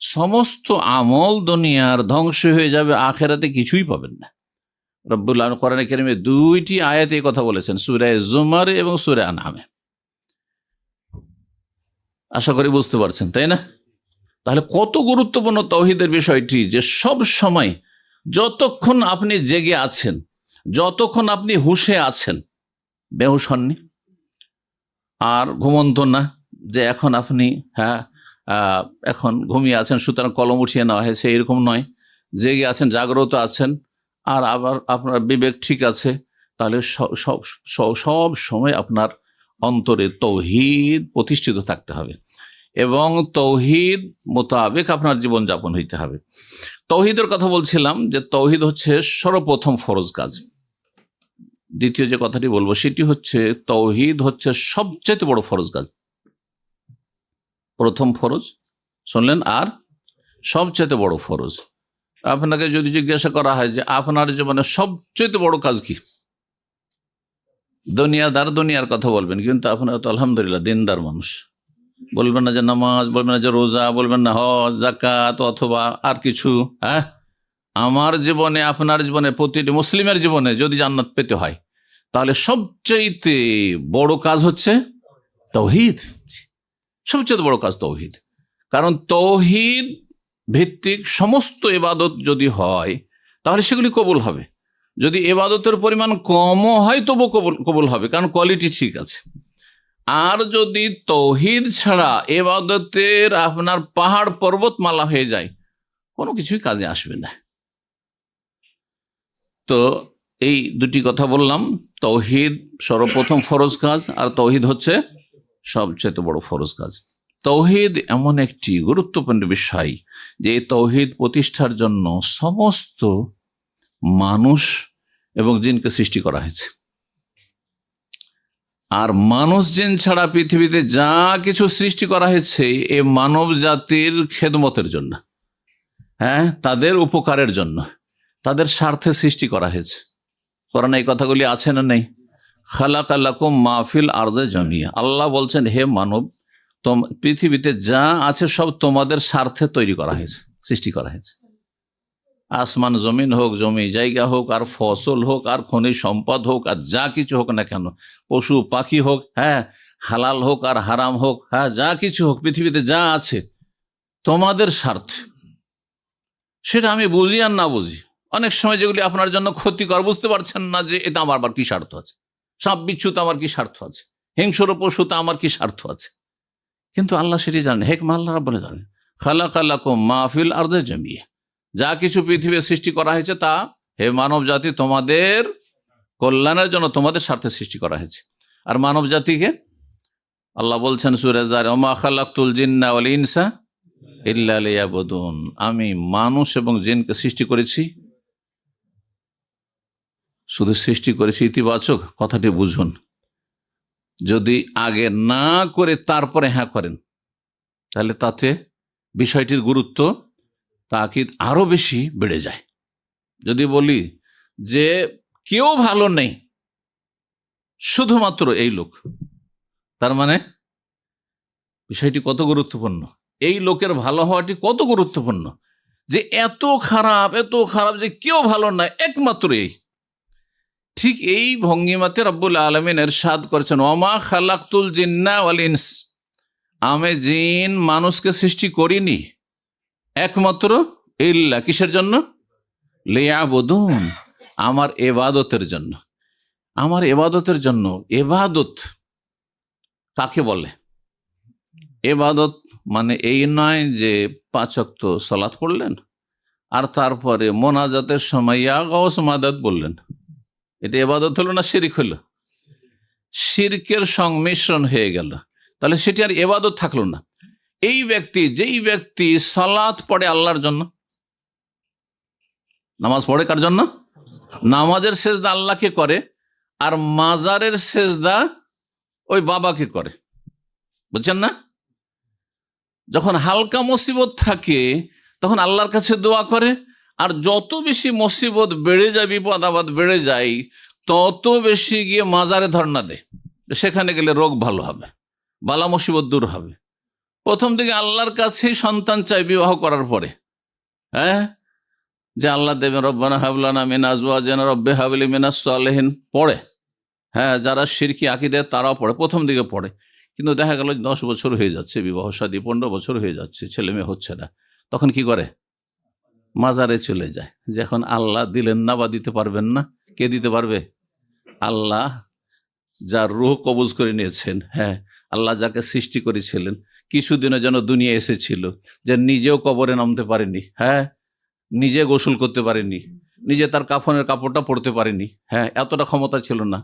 সমস্ত আমল দুনিয়ার ধ্বংস হয়ে যাবে, আখেরাতে কিছুই পাবেন না। রব্বুল আলামিন কোরআনে কারিমে 2টি আয়াতে এই কথা বলেছেন, সূরা জুমার এবং সূরা আনআমে। আশা করি বুঝতে পারছেন, তাই না? তাহলে কত গুরুত্বপূর্ণ তৌহিদের বিষয়টি, যে সব সময় যতক্ষণ আপনি জেগে আছেন, যতক্ষণ আপনি হুঁশে আছেন, বেহুশ হননি আর ঘুমন্ত না, যে এখন আপনি এখন ঘুমিয়ে আছেন সুতরাং কলম উঠিয়ে নেওয়া হয়েছে, এরকম নয়। জেগে আছেন, জাগ্রত আছেন, আর আবার আপনার বিবেক ঠিক আছে, তাহলে সব সময় আপনার অন্তরে তৌহিদ প্রতিষ্ঠিত থাকতে হবে এবং তৌহিদ মোতাবেক আপনার জীবনযাপন হইতে হবে। তৌহিদের কথা বলছিলাম যে তৌহিদ হচ্ছে সর্বপ্রথম ফরজ কাজ। দ্বিতীয় যে কথাটি বলবো সেটি হচ্ছে তৌহিদ হচ্ছে সবচেয়ে বড় ফরজ কাজ। প্রথম ফরজ শুনলেন, আর সবচেয়ে বড় ফরজ। আপনাকে যদি জিজ্ঞাসা করা হয় যে আপনার জীবনে সবচেয়ে বড় কাজ কি, দুনিয়ার কথা বলবেন, কিন্তু আপনারা তো আলহামদুলিল্লাহ দিনদার মানুষ, বলবেন না যে নামাজ, বলবেন না যে রোজা, বলবেন না হজ, যাকাত অথবা আর কিছু। আমার জীবনে, আপনার জীবনে, প্রতিটি মুসলিমের জীবনে যদি জান্নাত পেতে হয়, তাহলে সবচেয়ে বড় কাজ হচ্ছে তাওহীদ। সবচেয়ে বড় কাজ তাওহীদ। কারণ তাওহীদ ভিত্তিক সমস্ত ইবাদত যদি হয় তাহলে সেগুলি কবুল হবে। যদি ইবাদতের পরিমাণ কমও হয় তবু কবুল হবে, কারণ কোয়ালিটি ঠিক আছে। আর যদি তাওহীদ ছাড়া ইবাদতের আপনার পাহাড় পর্বতমালা হয়ে যায়, কোনো কিছুই কাজে আসবে না। তো এই দুটি কথা বললাম, তাওহীদ সর্বপ্রথম ফরজ কাজ, আর তাওহীদ হচ্ছে সবচেয়ে বড় ফরজ কাজ। তাওহীদ এমন একটি গুরুত্বপূর্ণ বিষয় যে তাওহীদ প্রতিষ্ঠার জন্য সমস্ত মানুষ এবং জিনকে সৃষ্টি করা হয়েছে। আর মানুষ জিন ছাড়া পৃথিবীতে যা কিছু সৃষ্টি করা হয়েছে এ মানব জাতির খেদমতের জন্য, হ্যাঁ, তাদের উপকারের জন্য, তাদের স্বার্থে সৃষ্টি করা হয়েছে। কোরআনে এই কথাগুলি আছে না নেই? খালাকাল্লাকুম মাহফিল আরদে জামিয়া, আল্লাহ বলছেন হে মানব, পৃথিবীতে যা আছে সব তোমাদের স্বার্থে তৈরি করা হয়েছে, সৃষ্টি করা হয়েছে। আসমান জমিন হোক, জমি জায়গা হোক, আর ফসল হোক, আর খনিজ সম্পদ হোক, আর যা কিছু হোক না কেন, পশু পাখি হোক, হ্যাঁ, হালাল হোক আর হারাম হোক, হ্যাঁ, যা কিছু হোক, পৃথিবীতে যা আছে তোমাদের স্বার্থে। সেটা আমি বুঝি আর না বুঝি, অনেক সময় যেগুলি আপনার জন্য ক্ষতিকর, বুঝতে পারছেন না যে এটা আমার আবার কি স্বার্থ আছে, সাপ বিচ্ছুতে আমার কি স্বার্থ আছে, হিংস্র পশুতে আমার কি স্বার্থ আছে, কিন্তু আল্লাহ সেটি জানেন, হেকমা আল্লাহ রাব্বুল জানেন। খালাকাল্লাকুম মাহফিল আরদে জামিয়া, যা কিছু পৃথিবীর সৃষ্টি করা হয়েছে তা হে মানব জাতি তোমাদের কল্যাণের জন্য, তোমাদের স্বার্থে সৃষ্টি করা হয়েছে। আর মানব জাতিকে আল্লাহ বলছেন সূরা যার, ওমা খালাকতুল জিন্না ওয়াল ইনসা ইল্লা লিয়াবুদুন, আমি মানুষ এবং জিনকে সৃষ্টি করেছি, শুধু সৃষ্টি করেছি ইতিবাচক, কথাটি বুঝুন। যদি আগে না করে তারপরে হ্যাঁ করেন তাহলে তাতে বিষয়টির গুরুত্ব তাকিদ আরো বেশি বেড়ে যায়। যদি বলি যে কেউ ভালো নেই, শুধুমাত্র এই লোক, তার মানে বিষয়টি কত গুরুত্বপূর্ণ, এই লোকের ভালো হওয়াটি কত গুরুত্বপূর্ণ, যে এত খারাপ যে কেউ ভালো নয়, একমাত্র এই। ঠিক এই ভঙ্গিমাতে রব্বুল আলামিন ইরশাদ করেছেন, ওমা খালাকতুল জিন্না ওয়াল ইনস, আমি জিন মানুষকে সৃষ্টি করিনি একমাত্র ইল্লা, কিসের জন্য? লিয়াবুদুন, আমার ইবাদতের জন্য। আমার ইবাদতের জন্য। ইবাদত কাকে বলে? ইবাদত মানে এই নয় যে 5 ওয়াক্ত সালাত পড়লেন আর তারপরে মোনাজাতের সময় ইয়া গাউস মাদাদ বললেন, এটা ইবাদত হলো না শিরক হলো? শিরকের সংমিশ্রণ হয়ে গেল, তাহলে সেটি আর ইবাদত থাকলো না। যেই ব্যক্তি সালাত পড়ে আল্লাহর জন্য, নামাজ পড়ে কার জন্য? নামাজের সেজদা আল্লাহকে করে, আর মাজারের সেজদা ওই বাবাকে করে, বুঝছেন না? যখন হালকা মুসিবত থাকে তখন আল্লাহর কাছে দোয়া করে, আর যত বেশি মুসিবত বেড়ে যায়, বিপদ আপদ বেড়ে যায়, তত বেশি গিয়ে মাজারে ধর্ণা দেয়, সেখানে গেলে রোগ ভালো হবে, বালা মুসিবত দূর হবে। প্রথম দিকে আল্লাহর কাছেই সন্তান চাই বিবাহ করার পরে, হ্যাঁ, যে আল্লাহ দেবেন, রব্বানা হাবলানা মিন আজওয়াজিনা রব্বি হাবলি মিনাস সালিহিন পড়ে, হ্যাঁ, যারা শিরকি আকীদা তারাও পড়ে, প্রথম দিকে পড়ে। কিন্তু দেখা গেল 10 বছর হয়ে যাচ্ছে বিবাহ শাদী, 15 বছর হয়ে যাচ্ছে, ছেলে মেয়ে হচ্ছে না, তখন কি করে? মাজারে চলে যায়, যে এখন আল্লাহ দিলেন না বা দিতে পারবেন না, কে দিতে পারবে? আল্লাহ যার রূহ কবজ করে নিয়েছেন, হ্যাঁ, আল্লাহ যাকে সৃষ্টি করেছিলেন, কিছুদিনের জন্য দুনিয়া এসেছিল, যে নিজেও কবরে নামতে পারেনি, হ্যাঁ, নিজে গোসল করতে পারেনি, নিজে তার কাফনের কাপড়টা পরতে পারেনি, হ্যাঁ, এতটা ক্ষমতা ছিল না।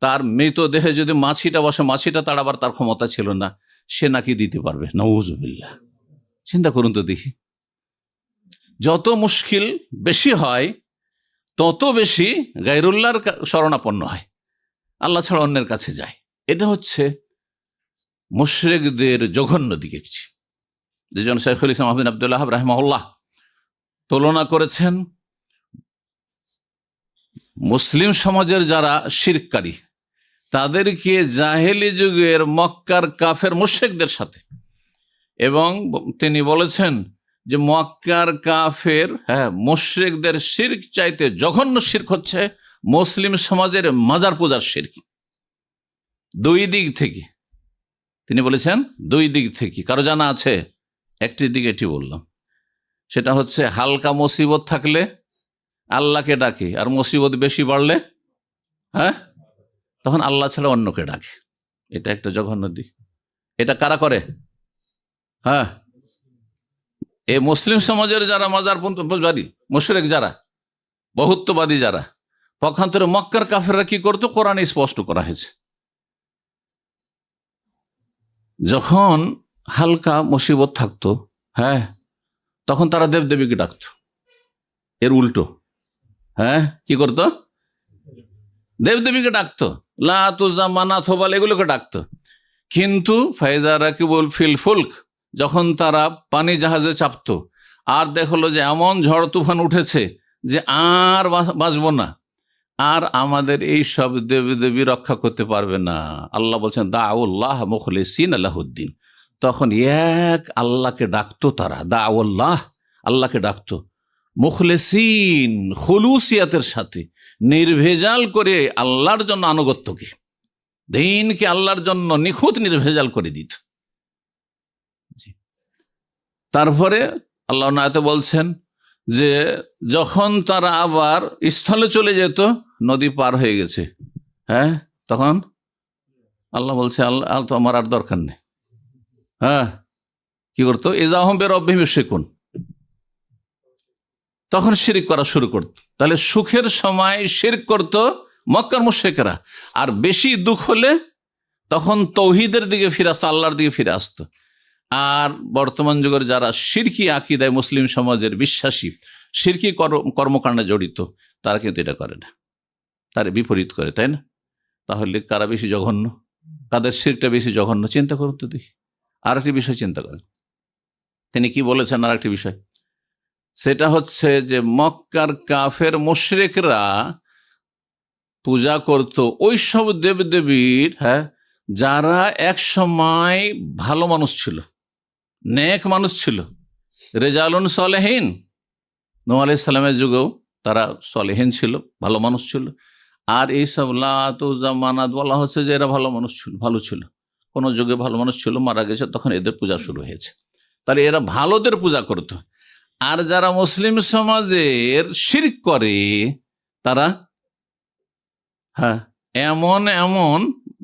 তার মৃতদেহে যদি মাছিটা বসে, মাছিটা তাড়াবার তার ক্ষমতা ছিল না, সে নাকি দিতে পারবে? নাউযুবিল্লাহ। চিন্তা করুন তো দেখি, যত মুশকিল বেশি হয় তত বেশি গায়রুল্লাহর শরণাপন্ন হয়, আল্লাহ ছাড়া অন্যের কাছে যায়। এটা হচ্ছে মুশরিকদের জঘন্য দিকে কিছু, যেজন শাইখুল ইসলাম আহমদ আব্দুল ওয়াহাব রাহিমাহুল্লাহ তুলনা করেছেন মুসলিম সমাজের যারা শিরককারী তাদেরকে জাহেলি যুগের মক্কার কাফের মুশরিকদের সাথে, এবং তিনি বলেছেন যে মক্কার কাফের, হ্যাঁ, মুশরিকদের শিরক চাইতে জঘন্য শিরক হচ্ছে মুসলিম সমাজের মাজার পূজার শিরক। দুই দিক থেকে তিনি বলেছেন, দুই দিক থেকে। কারো জানা আছে? একটি দিক এটি বললাম, সেটা হচ্ছে হালকা মুসিবত থাকলে আল্লাহকে ডাকে, আর মুসিবত বেশি বাড়লে, হ্যাঁ, তখন আল্লাহ ছাড়া অন্যকে ডাকে। এটা একটা জঘন্য দিক। এটা কারা করে? হ্যাঁ, এই মুসলিম সমাজের যারা মাজারপন্থী মুশরিক, যারা বহুত্ববাদী, যারা পক্ষান্তরে মক্কার কাফেররা কি করতো? কোরআনে স্পষ্ট করা হয়েছে, যখন হালকা মুসিবত থাকতো, হ্যাঁ, তখন তারা দেবদেবীকে ডাকতো। এর উল্টো, হ্যাঁ, কি করতো? দেবদেবীকে ডাকতো, লাত উজ্জা মানাত হোবাল এগুলোকে ডাকতো। কিন্তু ফাইজা রাকিবুল ফিল ফুলক, যখন তারা পানি জাহাজে চাপতো আর দেখলো যে এমন ঝড় তুফান উঠেছে যে আর বাঁচবো না, আর আমাদের এই সব দেবী রক্ষা করতে পারবে না, আল্লাহ বলছেন দাউল্লাহ মুখলিসিন আলাহুদ্দিন, তখন এক আল্লাহকে ডাকতো তারা, দাউল্লাহ আল্লাহকে ডাকতো, মুখলিসিন খুলুসিয়াতের সাথে, নির্ভেজাল করে আল্লাহর জন্য আনুগত্যকে, দিনকে আল্লাহর জন্য নিখুঁত নির্ভেজাল করে দিত। তারপরে আল্লাহ নায়াতে বলছেন যে যখন তারা আবার স্থলে চলে যেত, নদী পার হয়ে গেছে, হ্যাঁ, তখন আল্লাহ বলছে আল্লাহ তো আমার আর দরকার নেই। হ্যাঁ, কি করতো? ইজাহুম বিরাব্বিহিম ইউশরিকুন, তখন শিরক করা শুরু করত। তাহলে সুখের সময় শিরক করত মক্কার মুশরিকরা, আর বেশি দুঃখ হলে তখন তৌহিদের দিকে ফিরে আসতো, আল্লাহর দিকে ফিরে আসতো। আর বর্তমান যুগের যারা শিরকি আকীদায় মুসলিম সমাজের বিশ্বাসী, শিরকি কর্মকাণ্ডে জড়িত, তারা কিন্তু এটা করে না, তার বিপরীত করে, তাই না? তাহলে কারা বেশি জঘন্য, কাদের শিরকটা বেশি জঘন্য? চিন্তা করুন তো দেখি। আর একটি বিষয় চিন্তা করেন, তিনি কি বলেছেন? আর একটি বিষয়, সেটা হচ্ছে যে মক্কার কাফের মুশরিকরা পূজা করত ওই সব দেবদেবীর, হ্যাঁ, যারা এক সময় ভালো মানুষ ছিল, নেক মানুষ ছিল, রেজালুন সলেহীন, নূহ আলাইহিস সালামের যুগেও তারা সলেহীন ছিল, ভালো মানুষ ছিল। আর এইসব লাত উজ্জা মানাত বলা হচ্ছে যে এরা ভালো মানুষ ছিল, ভালো ছিল, কোন যুগে ভালো মানুষ ছিল, মারা গেছে, তখন এদের পূজা শুরু হয়েছে। তাহলে এরা ভালোদের পূজা করত। আর যারা মুসলিম সমাজের শিরক করে তারা, হ্যাঁ, এমন এমন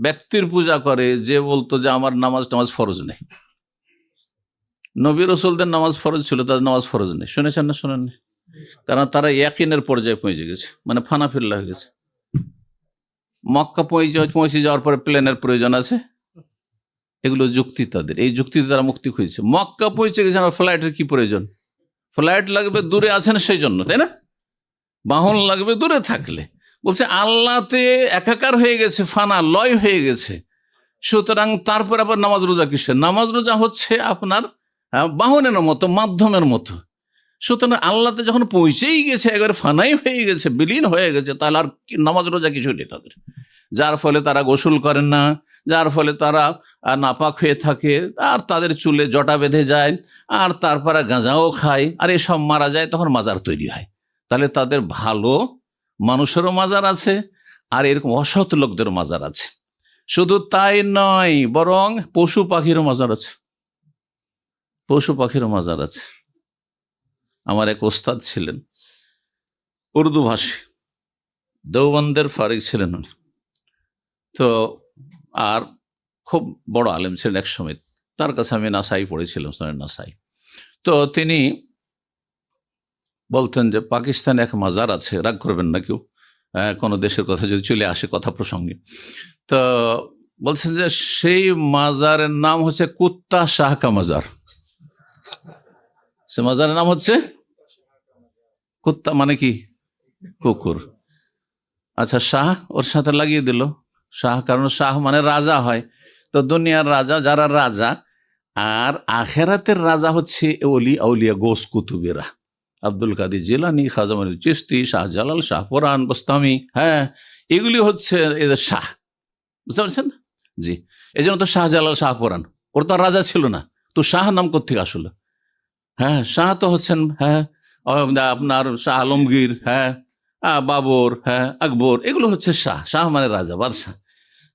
ব্যক্তির পূজা করে যে বলতো যে আমার নামাজ ফরজ নেই, নবী রাসূলদের নামাজ ফরজ ছিল, তাদের নামাজ ফরজ নেই। শুনেছেন না? শোনেননি? কারণ তারা ইয়াকিনের পর্যায়ে পৌঁছে গেছে, মানে ফানাফিল্লা হয়ে গেছে। মক্কা পৌঁছে যাওয়ার পরে প্লেনের প্রয়োজন আছে, এগুলো যুক্তি তাদের, এই যুক্তিতে তারা মুক্তি খুঁজছে। মক্কা পৌঁছে গেছে, আর ফ্লাইটের কি প্রয়োজন? ফ্লাইট লাগবে, দূরে আছেন সেই জন্য, তাই না? বাহন লাগবে দূরে থাকলে। বলছে আল্লাহতে একাকার হয়ে গেছে, ফানা লয় হয়ে গেছে, সুতরাং তারপর আবার নামাজ রোজা কিসের? নামাজ রোজা হচ্ছে আপনার বাহনের মতো, মাধ্যমের মতো। সুতরাং আল্লাহতে যখন পৌঁছেই গেছে, একবার ফানাই হয়ে গেছে, বিলীন হয়ে গেছে, তাহলে আর নামাজ রোজা কিছু নেই তাদের। যার ফলে তারা গোসল করেন না, যার ফলে তারা নাপাক হয়ে থাকে, আর তাদের চুলে জটা বেঁধে যায়, আর তারপরে গাঁজাও খায়, আর এসব মারা যায়, তখন মাজার তৈরি হয়। তাহলে তাদের ভালো মানুষেরও মাজার আছে, আর এরকম অসৎ লোকদের মাজার আছে। শুধু তাই নয়, বরং পশু পাখিরও মাজার আছে, পশু পাখিরও মাজার আছে। আমার এক ওস্তাদ ছিলেন, উর্দু ভাষী, দেওবন্দের ফারিক ছিলেন উনি, তো আর খুব বড় আলেম ছিলেন এক সময়। তার কাছে আমি নাসাই পড়েছিলাম, নাসাই। তো তিনি বলতেন যে পাকিস্তানে এক মাজার আছে, রাগ করবেন না কেউ, কোনো দেশের কথা যদি চলে আসে কথা প্রসঙ্গে, তো বলছেন যে সেই মাজারের নাম হচ্ছে কুত্তা শাহ কা মাজার। সে মাজারের নাম হচ্ছে কুত্তা, মানে কি? কুকুর। আচ্ছা, শাহ ওর সাথে লাগিয়ে দিল, শাহ, কারণ শাহ মানে রাজা হয়। তো দুনিয়ার রাজা, যারা রাজা, আর আখেরাতের রাজা হচ্ছে ওলি আউলিয়া গোস কুতুবেরা, আব্দুল কাদের জিলানী, খাজা মঈনুদ্দিন চিশতি, শাহজালাল, শাহপুরান, বোস্তামি, হ্যাঁ, এগুলি হচ্ছে এদের শাহ। বুঝতে পারছেন? জি, এই জন্য তো শাহজালাল, শাহপুরান, ওর তো রাজা ছিল না, তো শাহ নাম কোথেকে আসলো? হ্যাঁ, শাহ তো হচ্ছেন, হ্যাঁ, আপনার শাহ আলমগীর, হ্যাঁ, বাবর, হ্যাঁ, আকবর, এগুলো হচ্ছে শাহ। শাহ মানে রাজা, বাদশাহ।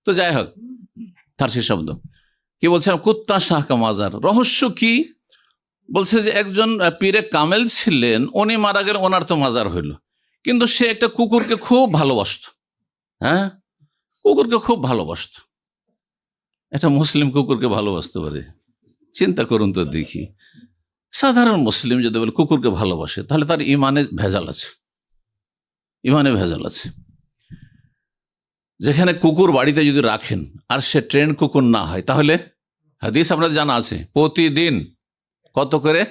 তো যাই হোক, ফার্সি শব্দ। কি বলছেন? কুত্তা শাহ কা মাজার। রহস্য কি? বলছে যে একজন পীরে কামেল ছিলেন, উনি মারা গেলেন, ওনার তো মাজার হইল, কিন্তু সে একটা কুকুরকে খুব ভালোবাসত। হ্যাঁ, কুকুরকে খুব ভালোবাসত। একটা মুসলিম কুকুরকে ভালোবাসতে পারে? চিন্তা করুন তো দেখি। সাধারণ মুসলিম যদি বলে কুকুরকে ভালোবাসে, তাহলে তার ইমানে ভেজাল আছে, ইমানে ভেজাল আছে। যেখানে কুকুর বাড়িতে যদি রাখেন আর সে ট্রেন কুকুর না হয়, তাহলে হাদিস আপনাদের জানা আছে, প্রতিদিন কত করে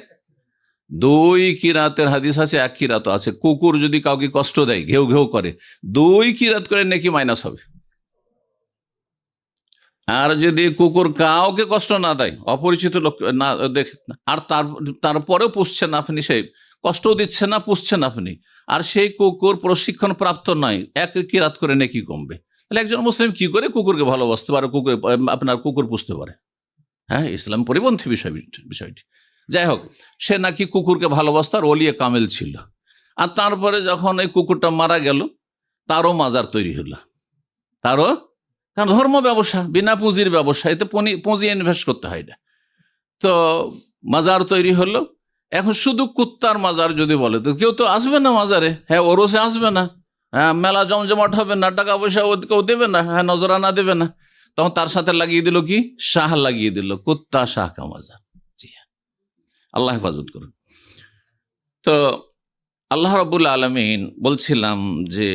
দুই কিরাতের হাদিস আছে, এক কিরাত আছে, কুকুর যদি কাউকে কষ্ট দেয়, ঘেউ ঘেউ করে, দুই কিরাত করে নেকি মাইনাস হবে। আর যদি কুকুর কাউকে কষ্ট না দেয়, অপরিচিত লোক না দেখে, আর তারপরেও পুষছেন আপনি, সেই কষ্টও দিচ্ছে না, পুষছেন আপনি, আর সেই কুকুর প্রশিক্ষণ প্রাপ্ত নয়, এক কিরাত করে নেকি কমবে। তাহলে একজন মুসলিম কি করে কুকুরকে ভালোবাসতে পারে, আপনার কুকুর পুষতে পারে? হ্যাঁ, ইসলাম পরিপন্থী বিষয়টি। যাই হোক, সে নাকি কুকুরকে ভালোবাসত আর ওলিয়ে কামেল ছিল, আর তারপরে যখন এই কুকুরটা মারা গেল, তারও মাজার তৈরি হলো, তারও, কারণ ধর্ম ব্যবসা, বিনা পুঁজির ব্যবসা, এতে পুঁজি ইনভেস্ট করতে হয় না। তো মাজার তৈরি হলো। এখন শুধু কুত্তার মাজার যদি বলে, তো কেউ তো আসবে না মাজারে, হ্যাঁ ওরসে আসবে না, হ্যাঁ মেলা জমজমাট হবে না, টাকা পয়সা কেউ দেবে না, হ্যাঁ নজরানা দেবে না, তখন তার সাথে লাগিয়ে দিল কি, শাহ লাগিয়ে দিল, কুত্তা শাহ কা মাজার। জি হ্যাঁ, আল্লাহ হেফাজত করুন। তো আল্লাহ রাব্বুল আলামিন বলছিলাম যে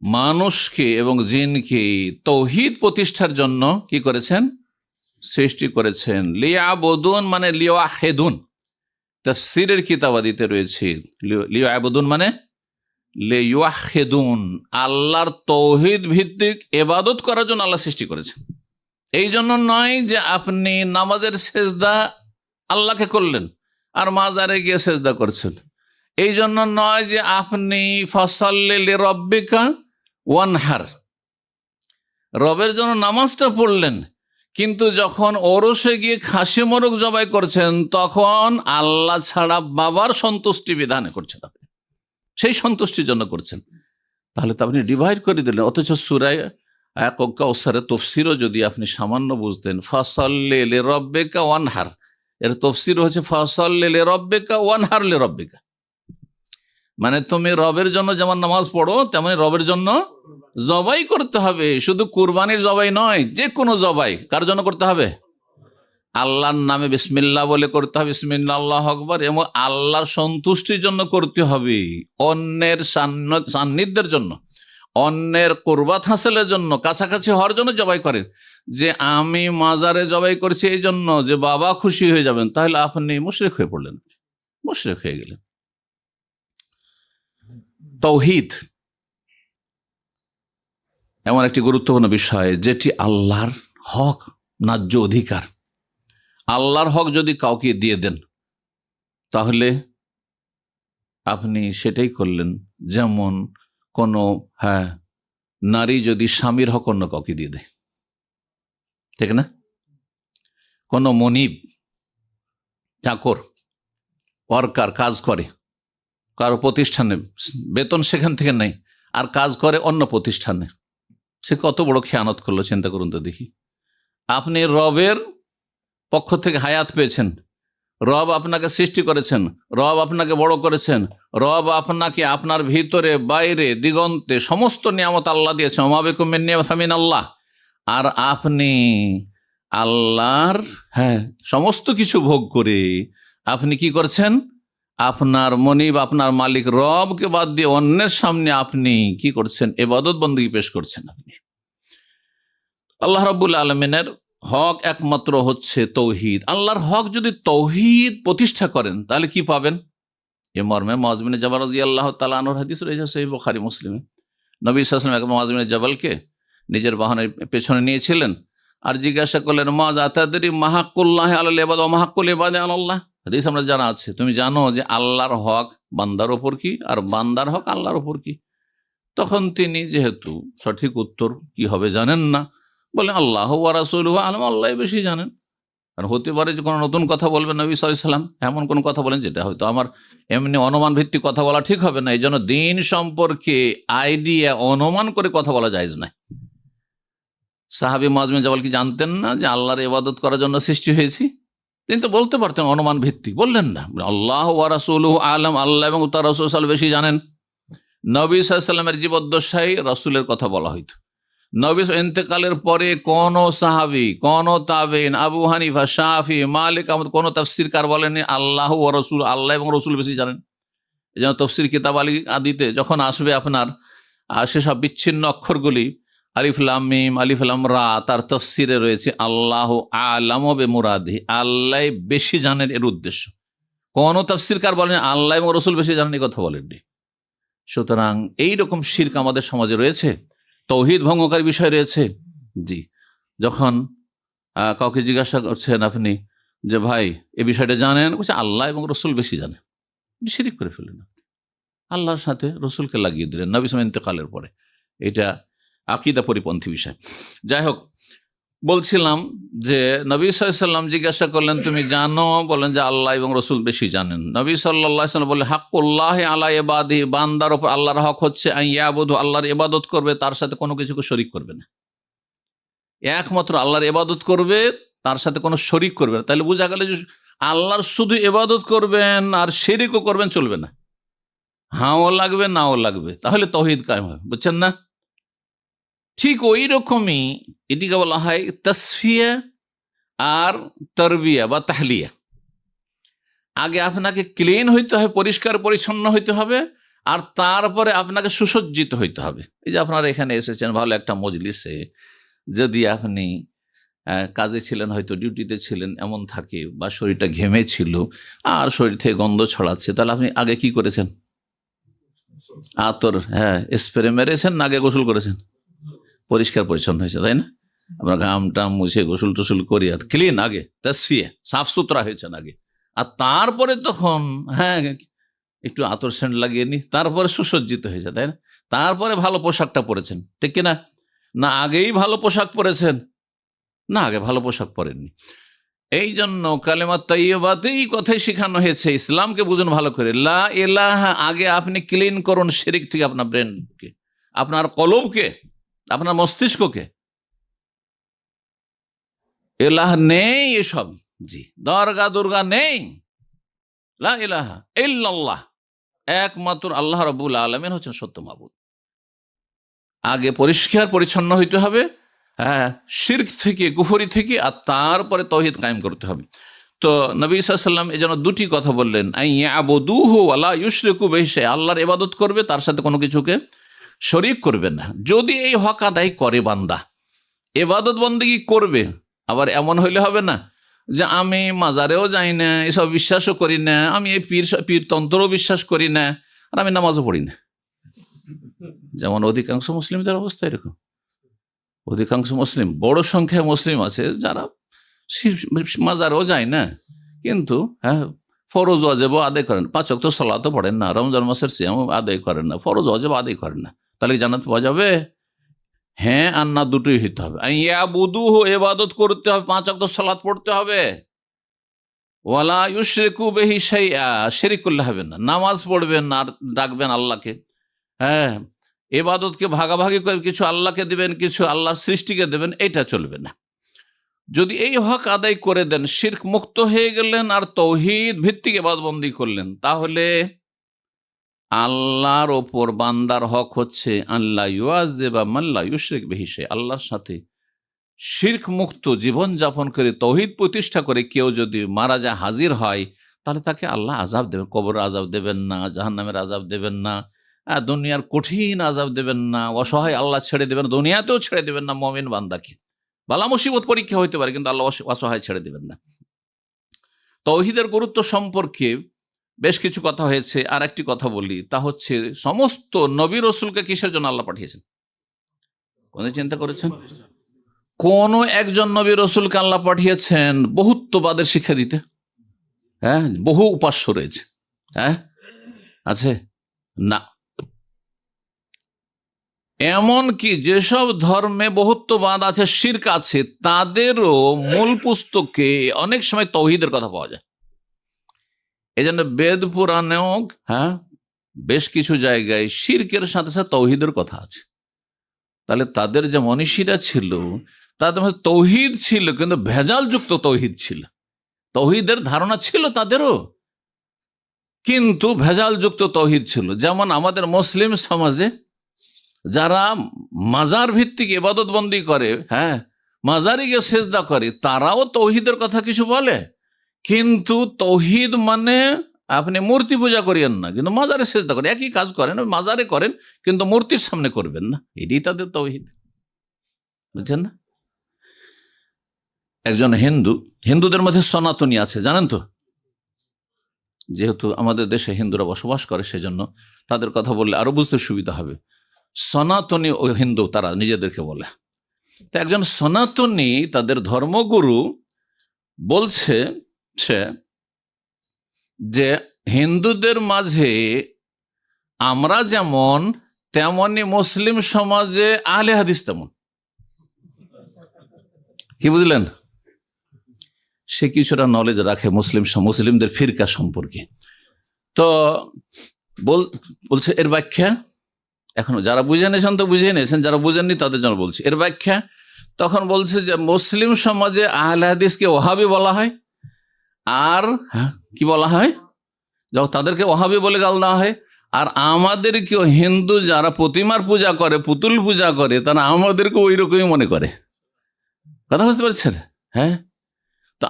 মানুষকে এবং জিনকে তৌহিদ প্রতিষ্ঠার জন্য কি করেছেন, সৃষ্টি করেছেন। লিয়াবুদুন মানে লিওয়াহিদুন, তাফসীরের কিতাবাদিতে রয়েছে লিয়াবুদুন মানে লিওয়াহিদুন, আল্লাহর তৌহিদ ভিত্তিক ইবাদত করার জন্য আল্লাহ সৃষ্টি করেছেন। এই জন্য নয় যে আপনি নামাজের সেজদা আল্লাহকে করলেন আর মাজারে গিয়ে সেজদা করছেন। এই জন্য নয় যে আপনি ফাসাল্লি লিরাব্বিকা ওয়ানহার, রবের জন্য নামাজটা পড়লেন, কিন্তু যখন ওরসে গিয়ে খাসি মোরগ জবাই করছেন, তখন আল্লাহ ছাড়া বাবার সন্তুষ্টি বিধানে করছেন, আপনি সেই সন্তুষ্টির জন্য করছেন। তাহলে তো আপনি ডিভাইড করে দিলেন। অথচ সূরা কাউসারের তফসিরও যদি আপনি সামান্য বুঝতেন, ফাসাল্লি লিরাব্বিকা ওয়ানহার, এর তফসির হচ্ছে ফাসাল্লি লিরাব্বিকা ওয়ানহার লিরাব্বিকা, মানে তুমি রবের জন্য যেমন নামাজ পড়ো, তেমনি রবের জন্য জবাই করতে হবে। শুধু কুরবানির জবাই নয়, যে কোনো জবাই কার জন্য করতে হবে? আল্লাহর নামে বিসমিল্লাহ বলে করতে হবে, বিসমিল্লাহ আল্লাহু আকবার, এবং আল্লাহর সন্তুষ্টির জন্য করতে হবে, অন্যের সান্নিধ্যের জন্য, অন্যের কুরবাত হাসিলের জন্য, কাছাকাছি হওয়ার জন্য জবাই করেন। যে আমি মাজারে জবাই করছি এই জন্য যে বাবা খুশি হয়ে যাবেন, তাহলে আপনি মুশরিক হয়ে পড়লেন, মুশরিক হয়ে গেলেন। তাওহীদ এমন একটি গুরুত্বপূর্ণ বিষয়, যেটি আল্লাহর হক, ন্যায্য অধিকার। আল্লাহর হক যদি কাউকে দিয়ে দেন, তাহলে আপনি সেটাই করলেন। যেমন কোনো নারী যদি স্বামীর হক অন্য কাউকে দিয়ে দেয়, ঠিক না? কোনো মনিব, চাকর, ওয়ার্কার, কাজ করে কারো প্রতিষ্ঠানে, বেতন সেখান থেকে নেই, আর কাজ করে অন্য প্রতিষ্ঠানে, সে কত বড় খেয়ানত করলো, চিন্তা করুন তো দেখি। আপনি রবের পক্ষ থেকে হায়াত পেয়েছেন, রব আপনাকে সৃষ্টি করেছেন, রব আপনাকে বড় করেছেন, রব আপনাকে আপনার ভিতরে বাইরে দিগন্তে সমস্ত নিয়ামত আল্লাহ দিয়েছেন, ওমা বিকুম মিন নি'মাতিন ফামিন আল্লাহ, আর আপনি আল্লাহর সমস্ত কিছু ভোগ করে আপনি কি করছেন? আপনার মনিব, আপনার মালিক রবকে বাদ দিয়ে অন্যের সামনে আপনি কি করছেন? ইবাদত বন্দেগী পেশ করছেন। আপনি আল্লাহ রাব্বুল আলামিনের হক একমাত্র হচ্ছে তৌহিদ। আল্লাহর হক যদি তৌহিদ প্রতিষ্ঠা করেন, তাহলে কি পাবেন? এ মর্মে মুআয বিন জাবাল রাদিয়াল্লাহু তাআলা আনহুর হাদিস রয়েছে সহিহ বুখারী মুসলিমে। নবী সাল্লাল্লাহু আলাইহি ওয়াসাল্লাম মুআয বিন জাবালকে নিজের বাহনের পেছনে নিয়েছিলেন, আর জিজ্ঞাসা করলেন, মুআয আতাদরি মা হাক্কুল্লাহি আলাল ইবাদ ওয়া মা হাক্কুল ইবাদি আলাল্লাহ? হাদিস আমরা জানা আছে, তুমি জানো যে আল্লাহর হক বান্দার ওপর কি, আর বান্দার হক আল্লাহর ওপর কি? তখন তিনি যেহেতু সঠিক উত্তর কি হবে জানেন না, বলেন আল্লাহ ওয়া রাসূলুহু আ'লাম, আল্লাহ বেশি জানেন। কারণ হতে পারে যে কোনো নতুন কথা বলবেন নবী সাল্লাল্লাহু আলাইহি ওয়াসাল্লাম, এমন কোন কথা বলেন যেটা হয়তো আমার এমনি অনুমান ভিত্তিক কথা বলা ঠিক হবে না। এই জন্য দিন সম্পর্কে আইডিয়া অনুমান করে কথা বলা জায়েজ নয়। সাহাবী মুআয বিন জাবাল কি জানতেন না যে আল্লাহর ইবাদত করার জন্য সৃষ্টি হয়েছি? তিনি তো বলতে পারতেন অনুমান ভিত্তিক, বললেন না। আল্লাহ ওয়া রাসূলুহু আ'লাম, আল্লাহ এবং তার রাসূল সাল্লাল্লাহু আলাইহি ওয়াসাল্লাম বেশি জানেন। নবী সাল্লাল্লাহু আলাইহি ওয়াসাল্লামের জীবদ্দশায় রাসূলের কথা বলা হইতো। নবী ইন্তেকালের পরে কোন সাহাবী, কোন তাবেঈন, আবু হানিফা, শাফি, মালিক, আহমদ, কোন তাফসীরকার বলেনি আল্লাহ ওয়া রাসূল, আল্লাহ এবং রাসূল বেশি জানেন। এই জন্য তাফসীর কিতাব আদিতে যখন আসবে আপনার সেসব বিচ্ছিন্ন অক্ষরগুলি, আলিফ লাম মিম, আলিফ লাম রা, তার তাফসীরে রয়েছে আল্লাহু আ'লামু বিমুরাদিহি, আল্লাহ বেশি জানেন এর উদ্দেশ্য। কোন তাফসীরকার বলেন আল্লাহ এবং রসুল বেশি জানেন, এই কথা বলেননি। সুতরাং এইরকম শিরক আমাদের সমাজে রয়েছে, তৌহিদ ভঙ্গকারী বিষয় রয়েছে। জি, যখন কাউকে জিজ্ঞাসা করছেন আপনি যে ভাই এই বিষয়টা জানেন, বলছে আল্লাহ এবং রসুল বেশি জানেন, শিরিক করে ফেললেন, আল্লাহর সাথে রসুলকে লাগিয়ে দিলেন নবী সাল্লাল্লাহু আলাইহি ওয়াসাল্লাম ইন্তেকালের পরে। এটা আকীদা পরিপন্থী বিষয়। যাই হোক, বলছিলাম যে নবী সাল্লাল্লাহু আলাইহি ওয়াসাল্লাম জিজ্ঞাসা করলেন তুমি জানো? বলেন যে আল্লাহ এবং রসুল বেশি জানেন। নবী সাল্লাল্লাহু আলাইহি ওয়াসাল্লাম বললেন হাক্কুল্লাহি আলা ইবাদিহি, বান্দার উপর আল্লাহর হক হচ্ছে আন ইয়াবুদু, আল্লাহর ইবাদত করবে, তার সাথে কোনো কিছুকে শরীক করবে না। একমাত্র আল্লাহর ইবাদত করবে, তার সাথে কোনো শরীক করবে না। তাহলে বোঝা গেল যে আল্লাহর শুধু ইবাদত করবেন আর শিরকও করবেন, চলবে না। হাও লাগবে নাও লাগবে, তাহলে তাওহীদ কায়েম হবে। বুঝছেন না? ঠিক ওই রকমই এটিকে বলা হয় তাসফিয়া আর তারবিয়া বা তাহলিয়া। আগে আপনাকে ক্লিন হইতে হবে, পরিষ্কার পরিচ্ছন্ন হইতে হবে, আর তারপরে আপনাকে সুসজ্জিত হইতে হবে। এই যে আপনারা এখানে এসেছেন ভালো একটা মজলিসে, যদি আপনি কাজে ছিলেন, হয়তো ডিউটিতে ছিলেন, এমন থাকে, বা শরীরটা ঘেমে ছিল আর শরীর থেকে গন্ধ ছড়াচ্ছে, তাহলে আপনি আগে কি করেছেন? আতর, স্প্রে মেরেছেন না আগে গোসল করেছেন? পরিষ্কার পরিচ্ছন্ন হয়েছে, তাই না? আমরা ঘামটা মুছে গোসল টোসল করি আর ক্লিন, আগে তাসফিয়া, সাফ সুতরা হয়েছেন আগে, আর তারপরে তখন একটু আতর সেন্ট লাগিয়ে নি, তারপরে সুসজ্জিত হয়েছে, তাই না? তারপরে ভালো পোশাকটা পরেছেন, ঠিক কিনা? না আগেই ভালো পোশাক পরেছেন? না, আগে ভালো পোশাক পরেননি। এই জন্য কালেমা তাইয়্যিবাতেই কথাই শেখানো হয়েছে। ইসলামকে বুঝুন ভালো করে, লা ইলাহা, আগে আপনি ক্লিন করুন শিরক থেকে আপনার ব্রেনকে, আপনার কলবকে, আপনার মস্তিষ্ককে। ইলাহ নেই এসব, জি, দরগা দুর্গা নেই, লা ইলাহা ইল্লাল্লাহ, একমাত্র আল্লাহ রাব্বুল আলামিন হচ্ছেন সত্য মাবুদ। আগে পরিষ্কার পরিচ্ছন্ন হইতে হবে, শিরক থেকে, কুফরি থেকে, আর তারপরে তাওহীদ কায়েম করতে হবে। তো নবী সাল্লাল্লাহু আলাইহি ওয়াসাল্লাম এজন্য দুটি কথা বললেন, আইয়াবুদুহু ওয়া লা ইউশরিকু বিহি শাইআ, আল্লাহর ইবাদত করবে, তার সাথে কোনো কিছুকে শরীক করবে না। যদি এই হক আদায় করে বান্দা, ইবাদত বন্দেগী করবে, আবার এমন হইলে হবে না যে আমি মাজারেও যাই না, এসব বিশ্বাসও করি না, আমি এই পীর তন্ত্রও বিশ্বাস করি না, আর আমি নামাজও পড়ি না। যেমন অধিকাংশ মুসলিমদের অবস্থা এরকম। অধিকাংশ মুসলিম, বড় সংখ্যায় মুসলিম আছে যারা মাজারেও যায় না, কিন্তু ফরজ ওয়াজিব আদায় করেন, 5 ওয়াক্ত সালাতও পড়েন না, রমজান মাসের সিয়াম আদায় করেন না, ফরজ ওয়াজিব আদায় করেন না, তাহলে জান্নাত পাওয়া যাবে? হ্যাঁ আর না, দুটোই হইতে হবে। ইয়াবুদুহু, ইবাদত করতে হবে, 5 ওয়াক্ত সালাত পড়তে হবে, ওয়ালা ইউশরিকু বিহি শাইআ, শিরক করলে হবে না। নামাজ পড়বেন আর ডাকবেন আল্লাহকে, ইবাদতকে ভাগাভাগি করে কিছু আল্লাহকে দিবেন, কিছু আল্লাহর সৃষ্টিকে দেবেন, এটা চলবে না। যদি এই হক আদায় করে দেন, শিরক মুক্ত হয়ে গেলেন আর তাওহীদ ভিত্তিক ইবাদতবন্দি করলেন, তাহলে আল্লাহর ওপর বান্দার হক হচ্ছে আল্লাহ ইউআযিবা মান লা ইউশরিক বিহি শাইআ, আল্লাহর সাথে শিরক মুক্ত জীবন যাপন করে তাওহীদ প্রতিষ্ঠা করে কেউ যদি মারা যায়, হাজির হয়, তাহলে তাকে আল্লাহ আযাব দেবেন। কবরের আযাব দেবেন না, জাহান্নামের আযাব দেবেন না, দুনিয়ার কঠিন আযাব দেবেন না, অসহায় আল্লাহ ছেড়ে দেবেন, দুনিয়াতেও ছেড়ে দেবেন না মুমিন বান্দাকে। বালা মুসিবত পরীক্ষা হইতে পারে, কিন্তু আল্লাহ অসহায় ছেড়ে দেবেন না। তাওহীদের গুরুত্ব সম্পর্কে বেশ কিছু কথা হয়েছে, আর একটি কথা বলি, তা হচ্ছে সমস্ত নবী রাসূলকে কিসের জন্য আল্লাহ পাঠিয়েছেন? কোন চিন্তা করেছেন? কোন একজন নবী রাসূলকে আল্লাহ পাঠিয়েছেন বহুত্ববাদের শিক্ষা দিতে? বহু উপাস্য রয়েছে, আছে না? এমন কি যেসব ধর্মে বহুত্ববাদ আছে, শিরক আছে, তাদেরও মূল পুস্তকে অনেক সময় তাওহীদের কথা পাওয়া যায়। এই জন্য বেদ পুরাণেও বেশ কিছু জায়গায় শিরকের সাথে সাথে তাওহীদের কথা আছে। তাহলে তাদের যে মনীষীরা ছিল, তাদের মধ্যে তাওহীদ ছিল, কিন্তু ভেজালযুক্ত তাওহীদ ছিল। তাওহীদের ধারণা ছিল তাদেরও, কিন্তু ভেজালযুক্ত তাওহীদ ছিল। যেমন আমাদের মুসলিম সমাজে যারা মাজার ভিত্তিক ইবাদত বন্দি করে, মাজারে গিয়ে সেজদা করে, তারাও তাওহীদের কথা কিছু বলে, কিন্তু তাওহীদ মানে আপনি মূর্তি পূজা করিয়েন না, কিন্তু মাজারে সেজদা করেন, একই কাজ করেন, মাজারে করেন, কিন্তু মূর্তির সামনে করবেন না, এটাই তাদের তাওহীদ। বুঝছেন না? একজন হিন্দুদের মধ্যে সনাতনী আছে, জানেন তো? যেহেতু আমাদের দেশে হিন্দুরা বসবাস করে, সেজন্য তাদের কথা বললে আরো বুঝতে সুবিধা হবে। সনাতনী ও হিন্দু তারা নিজেদেরকে বলে। তো একজন সনাতনী তাদের ধর্মগুরু বলছে যে হিন্দুদের মাঝে আমরা যেমন, তেমনি মুসলিম সমাজে আহলে হাদিস তেমন। কি বুঝলেন? সে কিছুটা নলেজ রাখে মুসলিমদের ফিরকা সম্পর্কে। তো বলছে এর ব্যাখ্যা, এখন যারা বুঝে নিয়েছেন তো বুঝে নিয়েছেন, যারা বুঝেননি তাদের জন্য বলছে এর ব্যাখ্যা। তখন বলছে যে মুসলিম সমাজে আহলে হাদিসকে ওহাবি বলা হয়, আর কি বলা হয়, যখন তাদেরকে ওহাবি বলে গাল দেওয়া হয়। আর আমাদেরকেও হিন্দু যারা প্রতিমার পূজা করে, পুতুল পূজা করে, তারা আমাদেরকে ওই রকমই মনে করে। কথা বুঝতে পারছেন? হ্যাঁ, তো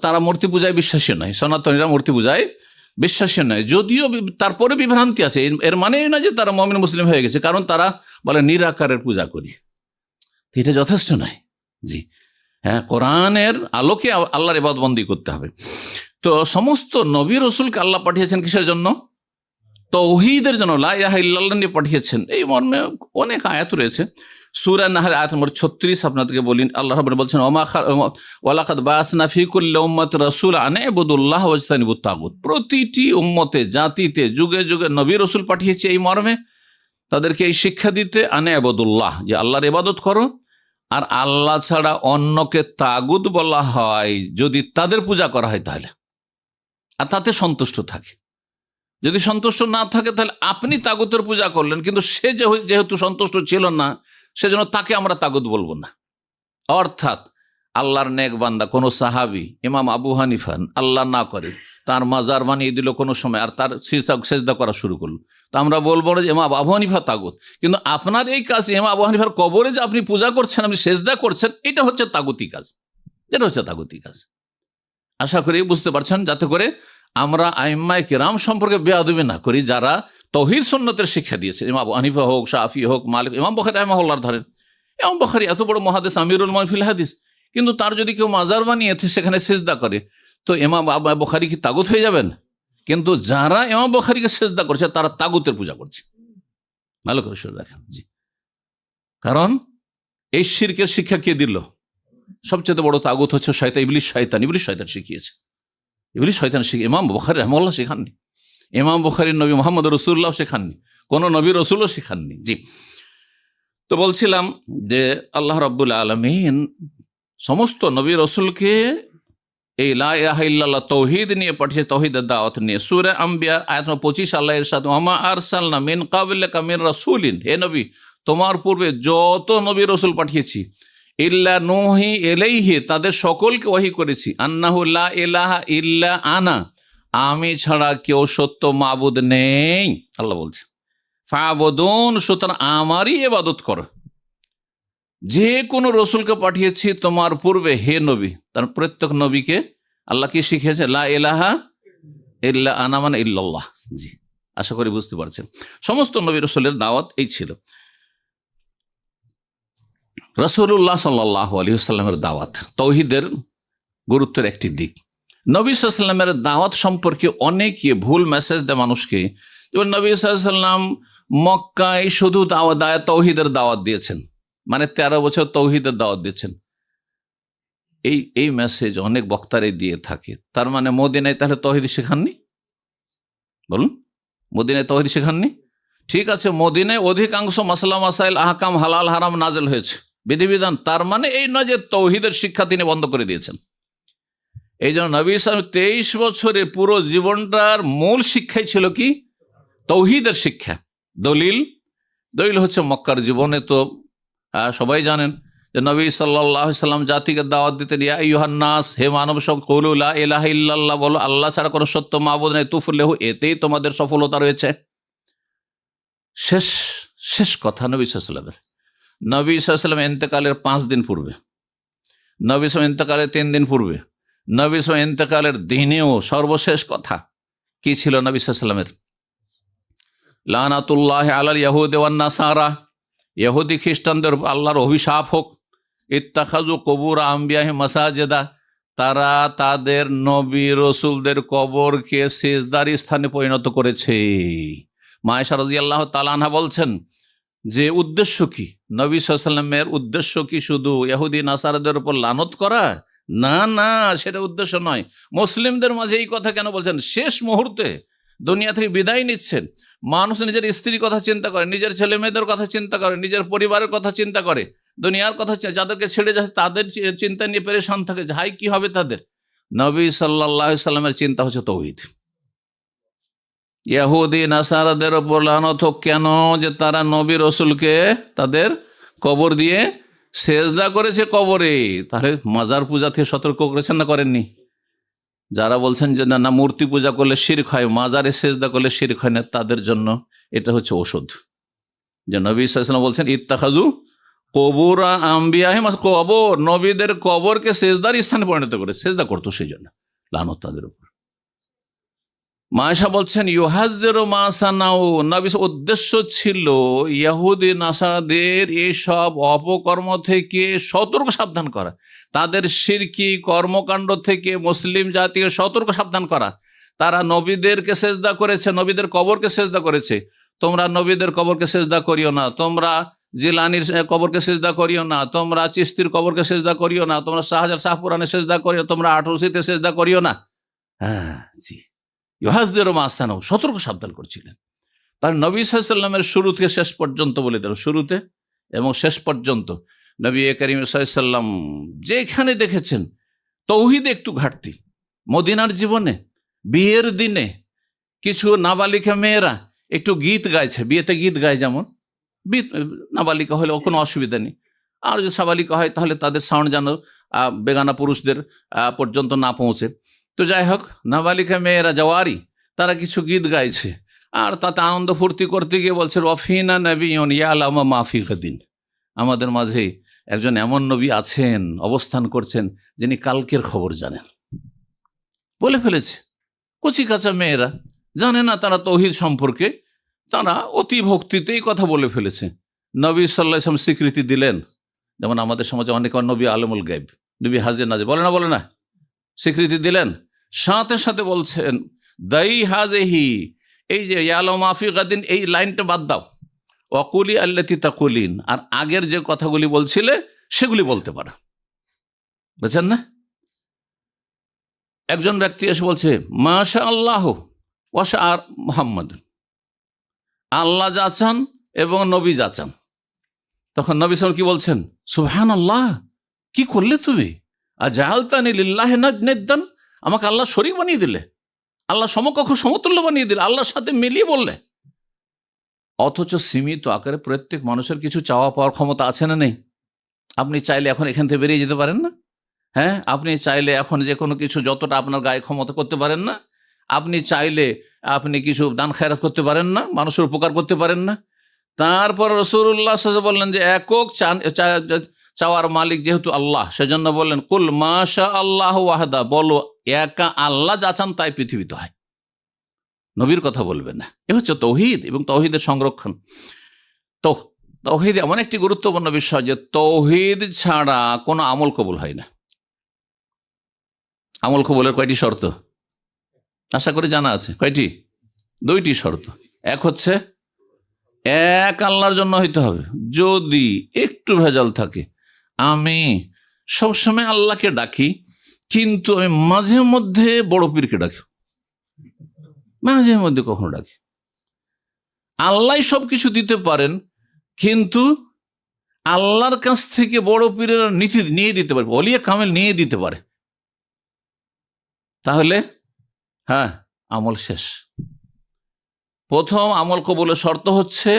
তারা মূর্তি পূজায় বিশ্বাসী নয়, সনাতনীরা মূর্তি পূজায় বিশ্বাসী নয়। যদিও তারপরে বিভ্রান্তি আছে, এর মানে না যে তারা মুমিন মুসলিম হয়ে গেছে, কারণ তারা বলে নিরাকারের পূজা করি। এটা যথেষ্ট নয়। জি হ্যাঁ, কোরআনের আলোকে আল্লাহর ইবাদতবন্দি করতে হবে। তো সমস্ত নবী রসুলকে আল্লাহ পাঠিয়েছেন কিসের জন্য? তাওহীদের জন্য, লা ইলাহা ইল্লাল্লাহ নিয়ে পাঠিয়েছেন। এই মর্মে অনেক আয়াত রয়েছে। সূরা নাহল আয়াত নম্বর 36 আপনাদেরকে বলি, আল্লাহ রাব্বুল বলছেন ওয়ালাকাদ বাসনা ফি কুল্লি উম্মাতিন রাসূলা আন ইবুদুল্লাহ ওয়াজতানিবুত তাগুত। প্রতিটি উম্মতে, জাতিতে, যুগে যুগে নবী রসুল পাঠিয়েছে এই মর্মে, তাদেরকে এই শিক্ষা দিতে, আন ইবুদুল্লাহ, যে আল্লাহর ইবাদত করো। আর আল্লাহ ছাড়া অন্যকে তাগুত বলা হয় যদি তাদের পূজা করা হয় তাহলে, আর তাতে সন্তুষ্ট থাকে। যদি সন্তুষ্ট না থাকে তাহলে আপনি তাগুতের পূজা করলেন, কিন্তু সে যেহেতু সন্তুষ্ট ছিল না, সেজন্য তাকে আমরা তাগুত বলবো না। অর্থাৎ আল্লাহর নেক বান্দা কোনো সাহাবি, ইমাম আবু হানিফা আল্লাহ না করে তার মাজার বানিয়ে দিল কোনো সময়, আর তার সেজদা করা শুরু করলো, তো আমরা বলবো না যে ইমাম আবু হানিফা তাগুত। কিন্তু আপনার এই কাজ, ইমাম আবু হানিফার কবরে যে আপনি পূজা করছেন, আপনি সেজদা করছেন, এটা হচ্ছে তাগুতি কাজ। এটা হচ্ছে তাগুতি কাজ। আশা করি বুঝতে পারছেন, যাতে করে আমরা আইম্মায়ে কিরাম সম্পর্কে বেয়াদবি না করি, যারা তাওহীদ সুন্নতের শিক্ষা দিয়েছে। ইমাম আবু হানিফা হোক, শাফি হোক, মালিক, ইমাম বুখারী রাহিমাহুল্লাহ ধরেন। ইমাম বুখারী এত বড় মুহাদ্দিস, আমিরুল মুমিনিন ফিল হাদিস, কিন্তু তার যদি কেউ মাজার বানিয়ে সেখানে সিজদা করে, তো ইমাম বুখারী কি তাগুত হয়ে যাবেন? কিন্তু যারা ইমাম বুখারীকে সিজদা করছে তারা তাগুতের পূজা করছে। ভালো করে শুনে রাখেন। জি, কারণ এই শিরকের শিক্ষা কে দিল? সবচেয়ে বড় তাগুত হচ্ছে শয়তান, ইবলিস শয়তান শিখিয়েছে। ইবলিস শয়তান শিখিয়ে, ইমাম বুখারী রাহিমাহুল্লাহ শেখাননি, ইমাম বুখারীর নবী মুহাম্মদ রাসূলুল্লাহ শেখাননি, কোন নবী রসুলও শেখাননি। জি, তো বলছিলাম যে আল্লাহ রাব্বুল আলামিন সমস্ত নবী রসুলকে এই লা ইলাহা ইল্লাল্লাহ তাওহীদ নিয়ে পাঠিয়েছে, তাওহীদের দাওয়াত নিয়ে। সূরা আম্বিয়া আয়াত 25 আল্লাহ ইরশাদ, ওয়ামা আরসালনা মিন ক্বাবলিকা মির রাসূলিন, হে নবী তোমার পূর্বে যত নবী রসুল পাঠিয়েছি, ইল্লা নূহি ইলাইহি, তাদের সকলকে ওহী করেছি, আন্নাহু লা ইলাহা ইল্লা আনা, আমি ছাড়া কেউ সত্য মাবুদ নেই। আল্লাহ বলছে ফাবুদুন, সুতরাং আমারই ইবাদত করো। যে কোনো রসুলকে পাঠিয়েছি তোমার পূর্বে হে নবী, তার প্রত্যেক নবীকে আল্লাহ কি শিখিয়েছে? লা ইলাহা ইল্লা আনা মানে ইল্লাল্লাহ। জি, আশা করি বুঝতে পারছেন। সমস্ত নবী রসুলের দাওয়াত এই ছিল। রাসূলুল্লাহ সাল্লাল্লাহু আলাইহি ওয়াসাল্লামের দাওয়াত তাওহীদের গুরুত্বের একটি দিক। নবী সাল্লাল্লাহু আলাইহি ওয়াসাল্লামের দাওয়াত সম্পর্কে অনেকে ভুল মেসেজ দেয় মানুষকে। যেমন নবী সাল্লাল্লাহু আলাইহি ওয়াসাল্লাম মক্কায় শুধু তাওহীদের দাওয়াত দিয়েছেন, মানে 13 বছর তাওহীদের দাওয়াত দিয়েছেন। এই মেসেজ অনেক বক্তারে দিয়ে থাকে। তার মানে মদিনায় তাহলে তাওহীদ শেখাননি? বলুন, মদিনায় তাওহীদ শেখাননি? ঠিক আছে, মদিনায় অধিকাংশ মাসলা মাসাইল, আহকাম, হালাল হারাম নাজেল হয়েছে, বিধিবিধান। তার মানে এই নয় যে তাওহীদের শিক্ষা তিনি বন্ধ করে দিয়েছেন। এই জন্য নবী সাল্লাল্লাহু আলাইহি ওয়াসাল্লাম 23 বছরে পুরো জীবনটার মূল শিক্ষাই ছিল কি? তাওহীদের শিক্ষা। দলিল হচ্ছে মক্কার জীবনে তো সবাই জানেন যে নবী সাল্লাল্লাহু আলাইহি ওয়াসাল্লাম জাতিকে দাওয়াত দিতেন, ইয়া আইয়ুহান নাস, হে মানব সব, কুলু লা ইলাহা ইল্লাল্লাহ, বলো আল্লাহ ছাড়া কোনো সত্য মাবুদ নেই, তুফলিহু, এতেই তোমাদের সফলতা রয়েছে। শেষ কথা নবী সাল্লাল্লাহু আলাইহি ওয়াসাল্লামের। নবী সাল্লাল্লাহু আলাইহি ওয়াসাল্লাম ইন্তেকালের 5 দিন পূর্বে, নবী সাল্লাল্লাহু আলাইহি ওয়াসাল্লাম ইন্তেকালের 3 দিন পূর্বে, নবী সাল্লাল্লাহু আলাইহি ওয়াসাল্লাম ইন্তেকালের দিনেও সর্বশেষ কথা কি ছিল নবী সাল্লাল্লাহু আলাইহি ওয়াসাল্লামের? লানাতুল্লাহি আলাল ইয়াহুদি ওয়ান নাসারা, ইহুদি খ্রিস্টানদের আল্লাহর অভিশাপ হোক। ইত্তাখাযু কুবুর আম্বিয়াহিম মাসাজিদা, তারা তাদের নবী রসুলদের কবরকে সিজদার স্থানে পরিণত করেছে। মা আয়েশা রাদিয়াল্লাহু তাআলা আনহা বলছেন যে উদ্দেশ্য কি, নবী সাল্লাল্লাহু আলাইহি ওয়াসাল্লামের উদ্দেশ্য কি শুধু ইহুদি নাসারাদের উপর লানত করা? না না, সেটা উদ্দেশ্য নয়। মুসলিমদের মাঝে এই কথা কেন বলছেন? শেষ মুহূর্তে দুনিয়া থেকে বিদায় নিচ্ছেন, মানুষ নিজের স্ত্রীর কথা চিন্তা করে, নিজের ছেলে মেয়েদের কথা চিন্তা করে, নিজের পরিবারের কথা চিন্তা করে, দুনিয়ার কথা, যাদেরকে ছেড়ে যায় তাদের চিন্তা নিয়ে পেরেশান থাকে, হাই কি হবে তাদের। নবী সাল্লাল্লাহু আলাইহি সাল্লামের চিন্তা হচ্ছে তাওহীদ। ইহুদি নাসারাদের উপর লানত হোক কেন? যে তারা নবী রসুলকে তাদের কবর দিয়ে সেজদা করেছে কবরে। তাহলে মাজার পূজা থেকে সতর্ক করেছেন না করেননি? যারা বলছেন যে না মূর্তি পূজা করলে শিরক হয়, মাজারে সেজদা করলে শিরক হয় না, তাদের জন্য এটা হচ্ছে ওষুধ। যে নবী সাল্লাল্লাহু আলাইহি ওয়াসাল্লাম বলছেন ইত্তাখাযু কবুর আম্বিয়াহিম, কবর নবীদের কবরকে সেজদার স্থানে পরিণত করে, সেজদা করতো সেই জন্য লানত তাদের উপর। মা আয়েশা বলছেন ইউহাযযিরু মা সানাউ, নবী উদ্দেশ্য ছিল ইহুদি নাসারাদের এইসব অপকর্ম থেকে সতর্ক সাবধান করা, তাদের শিরকি কর্মকাণ্ড থেকে মুসলিম জাতিকে সতর্ক সাবধান করা। তারা নবীদেরকে সেজদা করেছে, নবীদের কবরকে সেজদা করেছে। তোমরা নবীদের কবরকে সেজদা করিও না, তোমরা জিলানির কবরকে সেজদা করিও না, তোমরা চিশতির কবরকে সেজদা করিও না, তোমরা শাহপুরানে সেজদা করিও, তোমরা আটরসিতে সেজদা করিও না। হ্যাঁ জি, ইউহাযযিরু মা সানাউ, সতর্ক সাবধান করছিলেন। তার নবী সাল্লাল্লাহু আলাইহি ওয়াসাল্লামের শুরু থেকে শেষ পর্যন্ত বলে দিল, শুরুতে এবং শেষ পর্যন্ত নবী করিম সাল্লাল্লাহু আলাইহি ওয়াসাল্লাম যেখানে দেখেছেন তাওহীদে একটু ঘাটতি, মদিনার জীবনে বিয়ের দিনে কিছু নাবালিকা মেয়েরা একটু গীত গাইছে, বিয়েতে গীত গায়, যেমন নাবালিকা হলে কোনো অসুবিধা নেই, আর যদি সাবালিকা হয় তাহলে তাদের সাউন্ড যেন বেগানা পুরুষদের পর্যন্ত না পৌঁছে। তো যাই হোক, নাবালিকা মেয়েরা জওয়ারি তারা কিছু গীত গাইছে, আর তাতে আনন্দ ফুর্তি করতে গিয়ে বলছে রফিনা নবিয়্যুন ইয়ালামু মা ফি গাদিন, আমাদের মাঝে একজন এমন নবী আছেন, অবস্থান করছেন, যিনি কালকের খবর জানেন। বলে ফেলেছে, কচি কাঁচা মেয়েরা জানে না তারা তাওহীদ সম্পর্কে, তারা অতি ভক্তিতেই কথা বলে ফেলেছে। নবী সাল্লাল্লাহু আলাইহি ওয়াসাল্লাম স্বীকৃতি দিলেন, যেমন আমাদের সমাজে অনেক নবী আলমুল গায়ব, নবী হাজির নাজির, বলে না, স্বীকৃতি দিলেন। সাথে সাথে বলছেন দাই হাযিহি, এই যে ইয়ালামু মা ফি গাদিন, এই লাইনটা বাদ দাও, ওয়াকুলি আল্লাতী তাকুলিন, আর আগের যে কথাগুলি বলছিলে সেগুলি বলতে পারো। বুঝছেন না? একজন ব্যক্তি এসে বলছে মাশা আল্লাহ ওয়া শা মুহাম্মদ, আল্লাহ যা চান এবং নবী যা চান। তখন নবী সাল্লাল্লাহু আলাইহি ওয়াসাল্লাম কি বলছেন? সুবহানাল্লাহ, কি করলে তুমি? আজআলতানি লিল্লাহি নিদ্দান, আমাকে আল্লাহ শরীক বানিয়ে দিলে, আল্লাহ সমকক্ষ সমতুল্য বানিয়ে দিলে, আল্লাহর সাথে মিলিয়ে বললে। অথচ সীমিত আকারে প্রত্যেক মানুষের কিছু চাওয়া পাওয়ার ক্ষমতা আছে না নেই? আপনি চাইলে এখন এখান থেকে বেরিয়ে যেতে পারেন না? হ্যাঁ, আপনি চাইলে এখন যে কোনো কিছু যতটা আপনার গায়ে ক্ষমতা করতে পারেন না? আপনি চাইলে আপনি কিছু দান খায়রাত করতে পারেন না? মানুষের উপকার করতে পারেন না? তারপর রাসূলুল্লাহ সাল্লাল্লাহু আলাইহি ওয়াসাল্লাম বললেন যে একক চাওয়ার মালিক যেহেতু আল্লাহ, সেজন্য বললেন কুল মাশা আল্লাহ ওয়াহদা, বলো একা আল্লাহ যা চান তাই পৃথিবীতে হয়, নবীর কথা বলবে না। এ হচ্ছে তাওহীদ এবং তাওহীদের সংরক্ষণ। তো তাওহীদ এমন একটি গুরুত্বপূর্ণ বিষয় যে তাওহীদ ছাড়া কোনো আমল কবুল হয় না। আমল কবুলের কয়টি শর্ত আশা করি জানা আছে? কয়টি? দুইটি শর্ত। এক হচ্ছে এক আল্লাহর জন্য হইতে হবে। যদি একটু ভেজাল থাকে, আমি সবসময় আল্লাহকে ডাকি কিন্তু আমি মাঝে মধ্যে বড় পীরকে ডাকি, মাঝে মধ্যে কখনো ডাকি, আল্লাহ সবকিছু দিতে পারেন কিন্তু আল্লাহর কাছ থেকে বড় পীরের নীতি নিয়ে দিতে পারে, ওলিয়া কামেল নিয়ে দিতে পারে, তাহলে হ্যাঁ আমল শেষ। প্রথম আমল কবুলের শর্ত হচ্ছে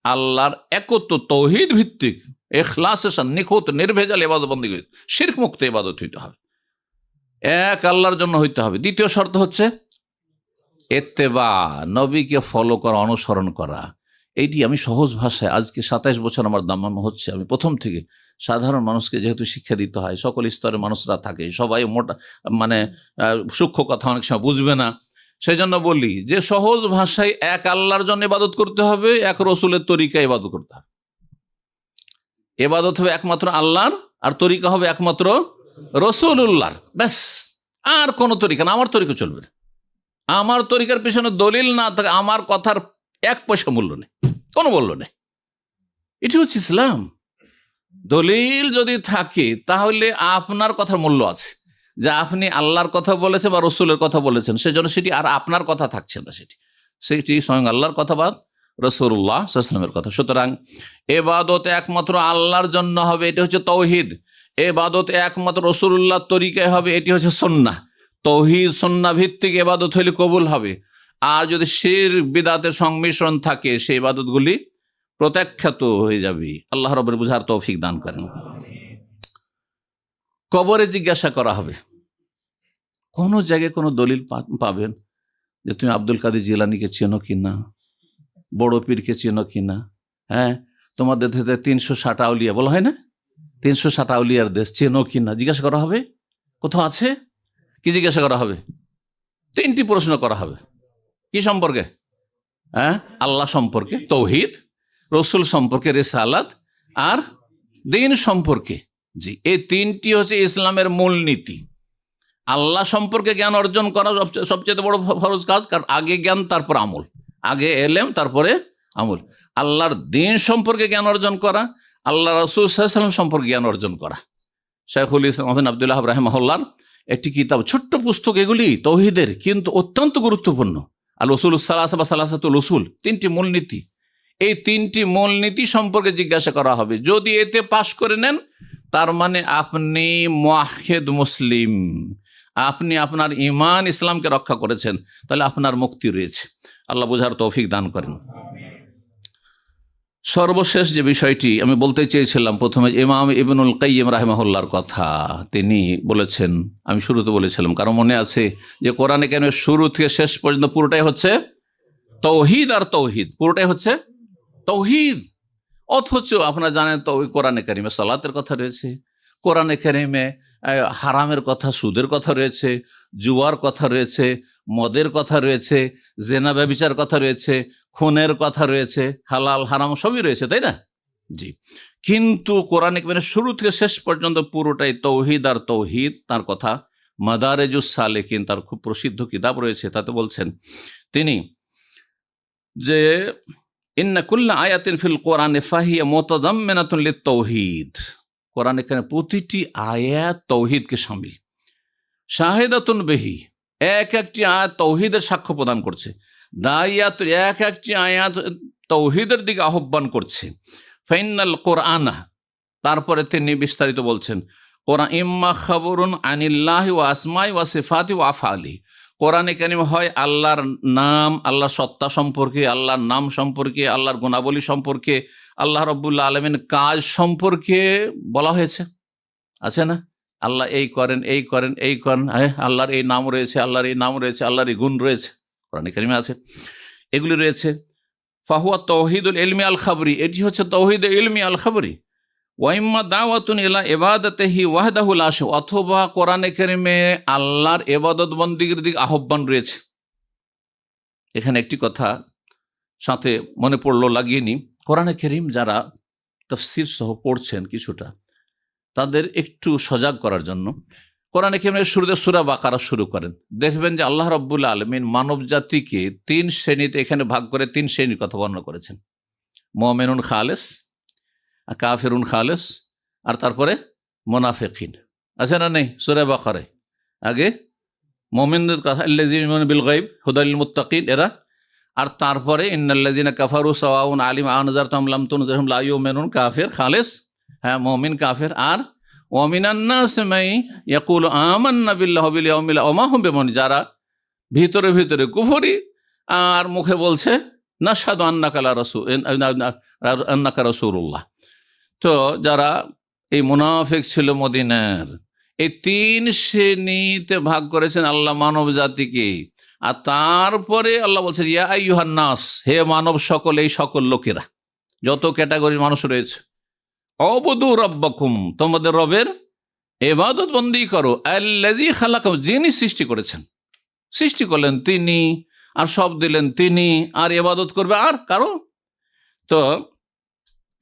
আল্লাহর একত্ব, তাওহীদ ভিত্তিক, ইখলাসের সাথে নিখুঁত নির্ভেজাল ইবাদত বন্দেগী, শিরক মুক্ত ইবাদত হইতে হবে, এক আল্লাহর জন্য হইতে হবে। দ্বিতীয় শর্ত হচ্ছে ইত্তেবা, নবীকে ফলো করা, অনুসরণ করা। এইটি আমি সহজ ভাষায়, আজকে 27 বছর আমার দাম্মাম হচ্ছে, আমি প্রথম থেকে সাধারণ মানুষকে যেহেতু শিক্ষা দিতে হয়, সকল স্তরের মানুষরা থাকে, সবাই মোটা মানে সূক্ষ্ম কথা অনেক সময় বুঝবে না, সেই জন্য বলি যে সহজ ভাষায় এক আল্লাহর জন্য ইবাদত করতে হবে, এক রসুলের তরিকা ইবাদত করতে হবে। ইবাদত হবে একমাত্র আল্লাহর, আর তরিকা হবে একমাত্র রসুল্লাহর, ব্যাস। আর কোনো তরিকা না, আমার তরিকা চলবে না। আমার তরিকার পিছনে দলিল না থাকে, আমার কথার এক পয়সা মূল্য নেই, কোনো মূল্য নেই। এটি হচ্ছে ইসলাম। দলিল যদি থাকে তাহলে আপনার কথার মূল্য আছে, যে আপনি আল্লাহর কথা বলেছেন বা রসুলের কথা বলেছেন, সেজন্য সেটি আর আপনার কথা থাকছে না, সেটি স্বয়ং আল্লাহর কথা বা রাসূলুল্লাহ সাল্লাল্লাহু আলাইহি ওয়াসাল্লামের কথা। সুতরাং ইবাদত একমাত্র আল্লাহর জন্য হবে, এটি হচ্ছে তৌহিদ। ইবাদত একমাত্র রাসূলুল্লাহর তরিকায় হবে, এটি হচ্ছে সুন্নাহ। তৌহিদ সুন্নাহ ভিত্তিক ইবাদত হলে কবুল হবে। আর যদি শিরক বিদআতের সংমিশ্রণ থাকে, সেই ইবাদতগুলি প্রত্যাখ্যাত হয়ে যাবে। আল্লাহ রাব্বুল বুঝার তৌফিক দান করেন। কবরে জিজ্ঞাসা করা হবে, কোন জায়গায় কোন দলিল পাবেন যে তুমি আব্দুল কাদের জিলানীকে চেনো কিনা, বড় পীরকে চেনো কিনা? হ্যাঁ, তোমাদের 360 আউলিয়া বলা হয় না, 360 আউলিয়ার দেশ, চেনো কিনা জিজ্ঞাসা করা হবে? কোথাও আছে? কি জিজ্ঞাসা করা হবে? 3টি প্রশ্ন করা হবে। কি সম্পর্কে? হ্যাঁ, আল্লাহ সম্পর্কে, তৌহিদ, রসুল সম্পর্কে, রিসালাত, আর দ্বীন সম্পর্কে। জি, এই 3টি হচ্ছে ইসলামের মূলনীতি। আল্লাহ সম্পর্কে জ্ঞান অর্জন করা সবচেয়ে বড় ফরজ কাজ, কারণ আগে জ্ঞান তারপর আমল, আগে এলেম তারপরে আমল। আল্লাহর দ্বীন সম্পর্কে জ্ঞান অর্জন করা, আল্লাহ রাসূল সাল্লাল্লাহু আলাইহি ওয়াসাল্লাম সম্পর্কে জ্ঞান অর্জন করা। শাইখুল ইসলাম আব্দুল্লাহ রাহিমাহুল্লাহর একটি কিতাব, ছোট্ট পুস্তক, এগুলি তৌহিদের কিন্তু অত্যন্ত গুরুত্বপূর্ণ। আল উসুল সালাসা বা সালাসাতুল উসুল, 3টি মূলনীতি। এই 3টি মূলনীতি সম্পর্কে জিজ্ঞাসা করা হবে। যদি এতে পাশ করে নেন, তার মানে আপনি মুওয়াহহিদ মুসলিম, আপনি আপনার ঈমান ইসলামকে রক্ষা করেছেন, তাহলে আপনার মুক্তি রয়েছে। আল্লাহ বুঝার তৌফিক দান করেন। সর্বশেষ যে বিষয়টি আমি বলতে চেয়েছিলাম, প্রথমে ইমাম ইবনুল কাইয়িম রাহিমাহুল্লাহর কথা। তিনি বলেছেন, আমি শুরুতে বলেছিলাম, কারণ মনে আছে যে কোরআনে কারিমের শুরু থেকে শেষ পর্যন্ত পুরোটাই হচ্ছে তৌহিদ আর তৌহিদ, পুরোটাই হচ্ছে তৌহিদ। অথচ আপনারা জানেন তো কোরআনে কারিমে সালাতের কথা রয়েছে, কোরআনে কারিমে হারামের কথা, সুদের কথা রয়েছে, জুয়ার কথা রয়েছে, মদের কথা রয়েছে, জেনা ব্যভিচার কথা রয়েছে, খুনের কথা রয়েছে, হালাল হারাম সবই রয়েছে, তাই না? জি। কিন্তু কোরআনে কারিমের শুরু থেকে শেষ পর্যন্ত পুরোটাই তৌহিদ আর তৌহিদ। তার কথা মাদারেজুস সালেকিন, তার খুব প্রসিদ্ধ কিতাব রয়েছে, তাতে বলছেন তিনি যে ইন্না কুল্লা আয়াতিন ফিল কোরআনে ফাহিয়া মুতাদাম্মিনাতুন লিত-তাওহীদ। কোরআনে এখানে প্রতিটি আয়াত তৌহিদকে শামিল। শাহিদাতুন বিহি, একটি আয়াত তৌহিদের সাক্ষ্য প্রদান করছে। দাইয়াত, একটি আয়াত তৌহিদের দিকে আহ্বান করছে। ফাইনাল কোরআনা, তারপরে তিনি বিস্তারিত বলছেন, কোরআন ইম্মা খাবরুন আনিল্লাহি ওয়া আসমাই ওয়া সিফাতি ওয়া আফআলি। কোরআনে কারিম হয় আল্লাহর নাম, আল্লাহর সত্তা সম্পর্কে, আল্লাহর নাম সম্পর্কে, আল্লাহর গুণাবলী সম্পর্কে, আল্লাহ রাব্বুল আলামিন কাজ সম্পর্কে বলা হয়েছে, আছে না? আল্লাহ এই করেন, এই করেন, এই করেন, আল্লাহর এই নাম রয়েছে, আল্লাহর এই নাম রয়েছে, আল্লাহর এই গুণ রয়েছে, কোরআনে কারিমে আছে, এগুলি রয়েছে। ফাহুয়া তাওহীদুল ইলমি আল খাবরি, এটি হচ্ছে তাওহীদ ইলমি আল খাবরি। ওয়াইম্মা দাওয়াতুন ইলা ইবাদাতিহি ওয়াহদাহু লা শারীকা, অথবা কোরআনে কারিমে আল্লাহর ইবাদত বন্দেগীর দিকে আহ্বান রয়েছে। এখানে একটি কথা সাথে মনে পড়লো, লাগিয়ে নি। কোরআনে কারিম যারা তাফসীর সহ পড়ছেন কিছুটা, তাদের একটু সজাগ করার জন্য কোরআনে কারিমের শুরুতে সূরা বাকারা শুরু করেন। দেখবেন যে আল্লাহ রাব্বুল আলামিন মানব জাতিকে 3 শ্রেণীতে এখানে ভাগ করে 3 শ্রেণীর কথা বর্ণনা করেছেন। মুমিনুন খালেস, কাফিরুন খালেস, আর তারপরে মুনাফিকিন, আছে না নেই? সূরা বাকারায় আগে মুমিনদের কথা, আল্লাযীনা ইউমিনুনা বিল গায়ব হুদাল লিল মুত্তাকিন, এরা। আর তারপরে ইন্নাল্লাযীনা কাফারু সাওয়াউন আলিম আনজারতুম লাম তুনজিরহুম লা ইউমিনুন, কাফির খালেস, হ্যাঁ মুমিন কাফির। আর ওয়া মিনান নাস মান ইয়াকুলু আমান্না বিল্লাহি ওয়া বিল ইয়াউমিল আখির ওয়া মা হুম বিমুমিনিন, যারা ভিতরে ভিতরে কুফরি আর মুখে বলছে নাশহাদু আন্নাকা রাসূলুল্লাহ। তো যারা এই মুনাফিক ছিল মদিনার, এই 3 শ্রেণীতে ভাগ করেছেন আল্লাহ মানব জাতিকে। আর তারপরে আল্লাহ বলছেন ইয়া আইয়ুহান নাস, হে মানব সকল, এই সকল লোকেরা, যত ক্যাটাগরির মানুষ রয়েছে, অবুদু রাব্বাকুম, তোমাদের রবের ইবাদত বন্দেগী করো, আল্লাযী খালাকাকুম, যিনি সৃষ্টি করেছেন, সৃষ্টি করলেন তিনি, আর সব দিলেন তিনি, আর ইবাদত করবে আর কারো? তো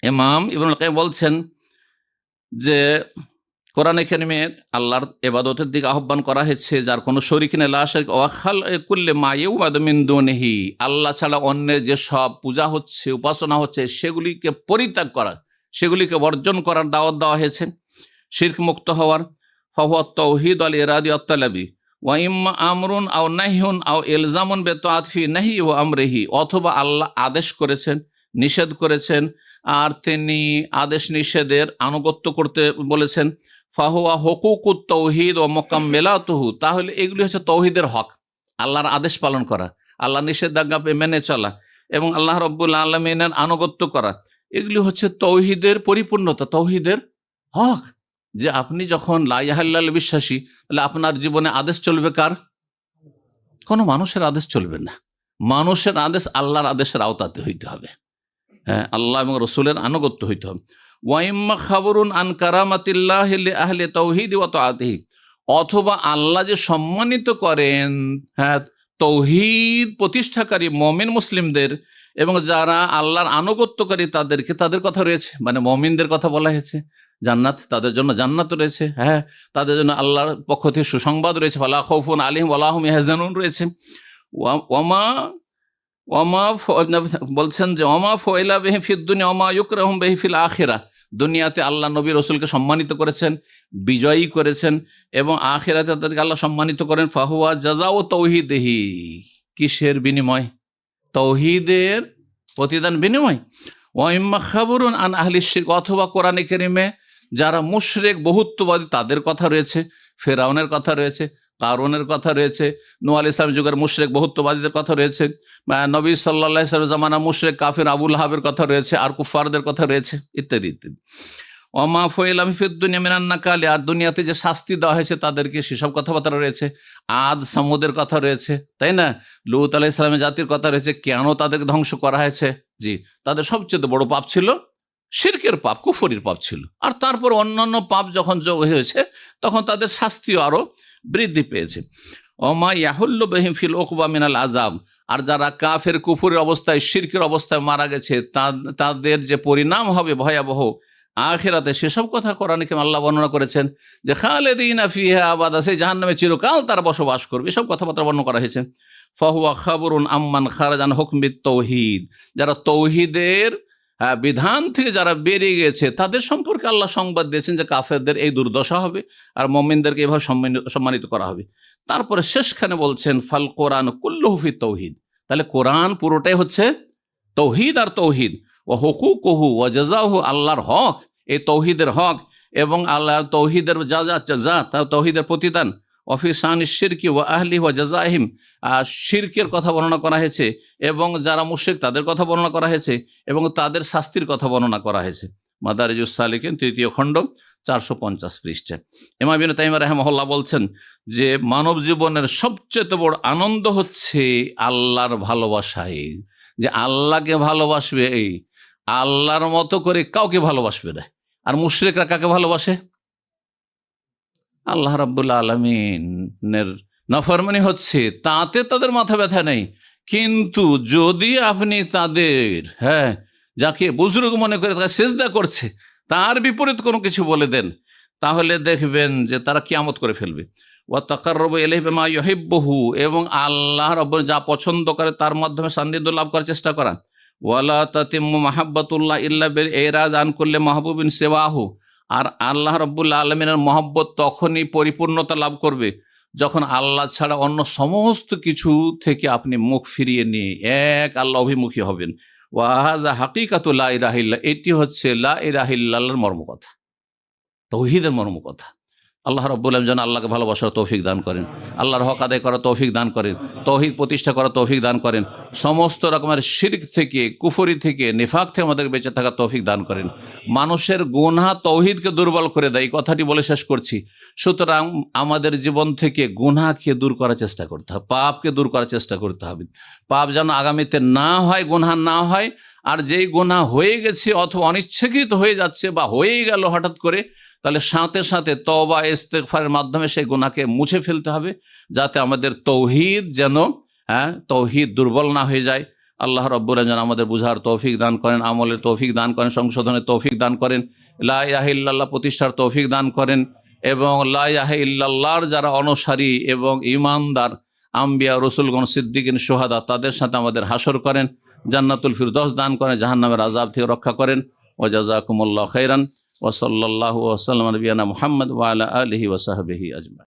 ইমাম ইবনুল কাইয়িম বলছেন যে কোরআনে কারিমে আল্লাহর ইবাদতের দিকে আহ্বান করা হয়েছে, যার কোনো শরীক নেই, লা শারিক ওয়া খালকুল্লি মা ইউবাদু মিন দুনিহি, আল্লাহ ছাড়া অন্যের যে সব পূজা হচ্ছে, উপাসনা হচ্ছে, সেগুলিকে পরিত্যাগ করা, সেগুলিকে বর্জন করার দাওয়াত দেওয়া হয়েছে। শিরক মুক্ত হওয়ার, ফাহুয়া তাওহীদ আল ইরাদি ওয়াত তালাবি ওয়া ইম্মা আমরুন আও নাহিয়ুন আও ইলজামুন বিতাআত ফি নাহি ওয়া আমরিহি, অথবা আল্লাহ আদেশ করেছেন, নিষেধ করেছেন, আর তিনি আদেশ নিষেধের আনুগত্য করতে বলেছেন। ফাহুয়া হুকুকুত তাওহীদ ওয়া মুকাম্মিলাতুহু, তাহলে এগুলি হচ্ছে তৌহিদের হক, আল্লাহর আদেশ পালন করা, আল্লাহর নিষেধাজ্ঞা মেনে চলা এবং আল্লাহ রাব্বুল আলামিনের আনুগত্য করা, এগুলি হচ্ছে তৌহিদের পরিপূর্ণতা, তৌহিদের হক। যে আপনি যখন লা ইলাহা ইল্লাল্লাহ বিশ্বাসী, তাহলে আপনার জীবনে আদেশ চলবে কার? কোনো মানুষের আদেশ চলবে না। মানুষের আদেশ আল্লাহর আদেশের আওতাতে হইতে হবে। হ্যাঁ, আল্লাহ এবং রসুলের আনুগত্য হইতে হবে। ওয়াইম্মা খাবরুন আন কারামাতিল্লাহি লিআহলি তাওহীদ ওয়া তাআতিহি, অথবা আল্লাহ যে সম্মানিত করেন, হ্যাঁ, তৌহিদ প্রতিষ্ঠাকারী মুমিন মুসলিমদের এবং যারা আল্লাহর আনুগত্যকারী তাদেরকে, তাদের কথা রয়েছে, মানে মুমিনদের কথা বলা হয়েছে, জান্নাত, তাদের জন্য জান্নাত রয়েছে। হ্যাঁ, তাদের জন্য আল্লাহর পক্ষ থেকে সুসংবাদ রয়েছে, ফালা খাউফুন আলাইহিম ওয়া লা হুম ইয়াহজানুন রয়েছে। ওয়ামা ওয়ামা বলছেন যে ওমা ফয়লা বিহি ফিদ দুনিয়া ওমা ইউকরাহুম বিহি ফিল আখিরাহ, দুনিয়াতে আল্লাহ নবী রসুলকে সম্মানিত করেছেন, বিজয়ী করেছেন, এবং আখিরাতে তাদেরকে আল্লাহ সম্মানিত করেন। ফাহুয়া জাযাউ তাওহীদিহি, কিসের বিনিময়? তৌহিদের প্রতিদান বিনিময়। ওয়া ইম্মা খাবরুন আন আহলি শিরক, অথবা কোরআনে কারিমে যারা মুশরিক বহুত্ববাদী তাদের কথা রয়েছে, ফেরাউনের কথা রয়েছে, কারুনের কথা রয়েছে, নূহ আলাইহিস সালামের যুগের মুশরিক বহুত্ববাদীদের কথা রয়েছে, নবী সাল্লাল্লাহু আলাইহি ওয়াসাল্লাম জামানা মুশরিক কাফির আবু লাহাবের কথা রয়েছে, আর কুফারদের কথা রয়েছে, ইত্যাদি ইত্যাদি। ওমা ফুইলাম ফিদ দুনিয়া মিনান নাকালি, আর দুনিয়াতে যে শাস্তি দেওয়া হয়েছে তাদেরকে, সেসব কথাবার্তা রয়েছে। আদ সামুদের কথা রয়েছে, তাই না? লূত আলাইহিস সালামের জাতির কথা রয়েছে, কেন তাদেরকে ধ্বংস করা হয়েছে। জি, তাদের সবচেয়ে বড় পাপ ছিল শিরকের পাপ, কুফরির পাপ ছিল। আর তারপর অন্যান্য পাপ যখন যোগ হয়েছে, তখন তাদের শাস্তিও আরো বৃদ্ধি পেয়েছে। ওমা ইয়াহুল্লু বিহিম ফিল উকবা মিনাল আযাব, আর যারা কাফের কুফরের অবস্থায়, শিরকের অবস্থায় মারা গেছে, তাদের যে পরিণাম হবে ভয়াবহ আখিরাতে, সেসব কথা কোরআনে কারিমে আল্লাহ বর্ণনা করেছেন, যে খালিদিনা ফিহা আবাদা, সেই জাহান্নামে চিরকাল তারা বসবাস করবে, এসব কথাবার্তা বর্ণনা করা হয়েছে। ফাহুয়া খাবরুন আম্মান খারাজা আন হুকমিত তাওহীদ, যারা তৌহিদের বিধান থেকে যারা বেরিয়ে গেছে, তাদের সম্পর্কে আল্লাহ সংবাদ দিয়েছেন যে কাফেরদের এই দুর্দশা হবে, আর মুমিনদেরকে এভাবে সম্মানিত করা হবে। তারপরে শেষখানে বলছেন ফাল কোরআন কুল্লুহু ফি তাওহীদ, তাহলে কোরআন পুরোটাই হচ্ছে তৌহিদ আর তৌহিদ। ও হুকুকুহু ওয়া জাযাহু, আল্লাহর হক, এই তৌহিদের হক, এবং আল্লাহ তৌহিদের যা যা জাযা, তৌহিদের প্রতিদান। অফি শানি শিরকি ওয়া আহলি ওয়া জাযাহিম, শিরকের কথা বর্ণনা করা হয়েছে, এবং যারা মুশরিক তাদের কথা বর্ণনা করা হয়েছে, এবং তাদের শাস্তির কথা বর্ণনা করা হয়েছে। মাদারিজুস সালিকিন 3য় খণ্ড 450 পৃষ্ঠা। ইমাম ইবনে তাইমিয়া রাহিমাহুল্লাহ বলছেন যে মানব জীবনের সবচেয়ে বড় আনন্দ হচ্ছে আল্লাহর ভালোবাসায়, যে আল্লাহকে ভালোবাসবে, এই আল্লাহর মতো করে কাউকে ভালোবাসবে না। আর মুশরিকরা কাকে ভালোবাসে? আল্লাহ রাব্বুল আলামিনের নাফরমানি হচ্ছে, তাতে তাদের মাথা ব্যথা নেই। কিন্তু যদি আপনি তাদের, হ্যাঁ, যাকে বুজুর্গ মনে করে তাকে সিজদা করছে, তার বিপরীত কোনো কিছু বলে দেন, তাহলে দেখবেন যে তারা কিয়ামত করে ফেলবে। ওয়া তাকাররাবু ইলাইহি বিমা ইউহিব্বুহু, এবং আল্লাহ রাব্বুল যা পছন্দ করে তার মাধ্যমে সান্নিধ্য লাভ করার চেষ্টা করা। ওয়ালা তাতিম্মু মাহাব্বাতুল্লাহ ইল্লা বিল ইরাদ আন কুল্লি মাহবুবিন সিওয়াহু, আর আল্লাহ রাব্বুল আলামিনের মহব্বত তখনই পরিপূর্ণতা লাভ করবে যখন আল্লাহ ছাড়া অন্য সমস্ত কিছু থেকে আপনি মুখ ফিরিয়ে নিয়ে এক আল্লাহ অভিমুখী হবেন। ওয়া হাযা হাকিকাতু লা ইলাহা ইল্লাল্লাহ, এটি হচ্ছে লা ইলাহা ইল্লাল্লাহর মর্মকথা, তাওহীদের মর্মকথা। আল্লাহ রাব্বুল আলামিন যেন আল্লাহকে ভালোবাসার তৌফিক দান করেন, আল্লাহর হক আদায় করার তৌফিক দান করেন, তৌহিদ প্রতিষ্ঠা করার তৌফিক দান করেন, সমস্ত রকমের শিরক থেকে, কুফরি থেকে, নিফাক থেকে আমাদের বেঁচে থাকার তৌফিক দান করেন। মানুষের গুনাহ তৌহিদকে দুর্বল করে দেয়, এই কথাটি বলে শেষ করছি। সুতরাং আমাদের জীবন থেকে গুনাহকে দূর করার চেষ্টা করতে হবে, পাপকে দূর করার চেষ্টা করতে হবে। পাপ যেন আগামীতে না হয়, গুনাহ না হয়। আর যেই গুনাহ হয়ে গেছে অথবা অনিচ্ছাকৃত হয়ে যাচ্ছে বা হয়েই গেল হঠাৎ করে, তাহলে সাথে সাথে তওবা ইস্তেগফারের মাধ্যমে সেই গুনাহকে মুছে ফেলতে হবে, যাতে আমাদের তৌহিদ যেন, তৌহিদ দুর্বল না হয়ে যায়। আল্লাহ রাব্বুল আলামিন যেন আমাদের বুঝার তৌফিক দান করেন, আমলের তৌফিক দান করেন, সংশোধনের তৌফিক দান করেন, লা ইলাহা ইল্লাল্লাহ প্রতিষ্ঠার তৌফিক দান করেন। এবং লা ইলাহা ইল্লাল্লাহর যারা অনুসারী এবং ঈমানদার আম্বিয়া, রসুলগণ, সিদ্দিকিন, শুহাদা, তাদের সাথে আমাদের হাসর করেন, জান্নাতুল ফিরদৌস দান করেন, জাহান্নামের আযাব থেকে রক্ষা করেন। ওয়া জাযাকুমুল্লাহু খাইরান ওয়া সাল্লাল্লাহু ওয়া সাল্লাম আলা নবিয়িনা মুহাম্মদ ওয়া আলা আলিহি ওয়া সাহবিহি আজমাইন।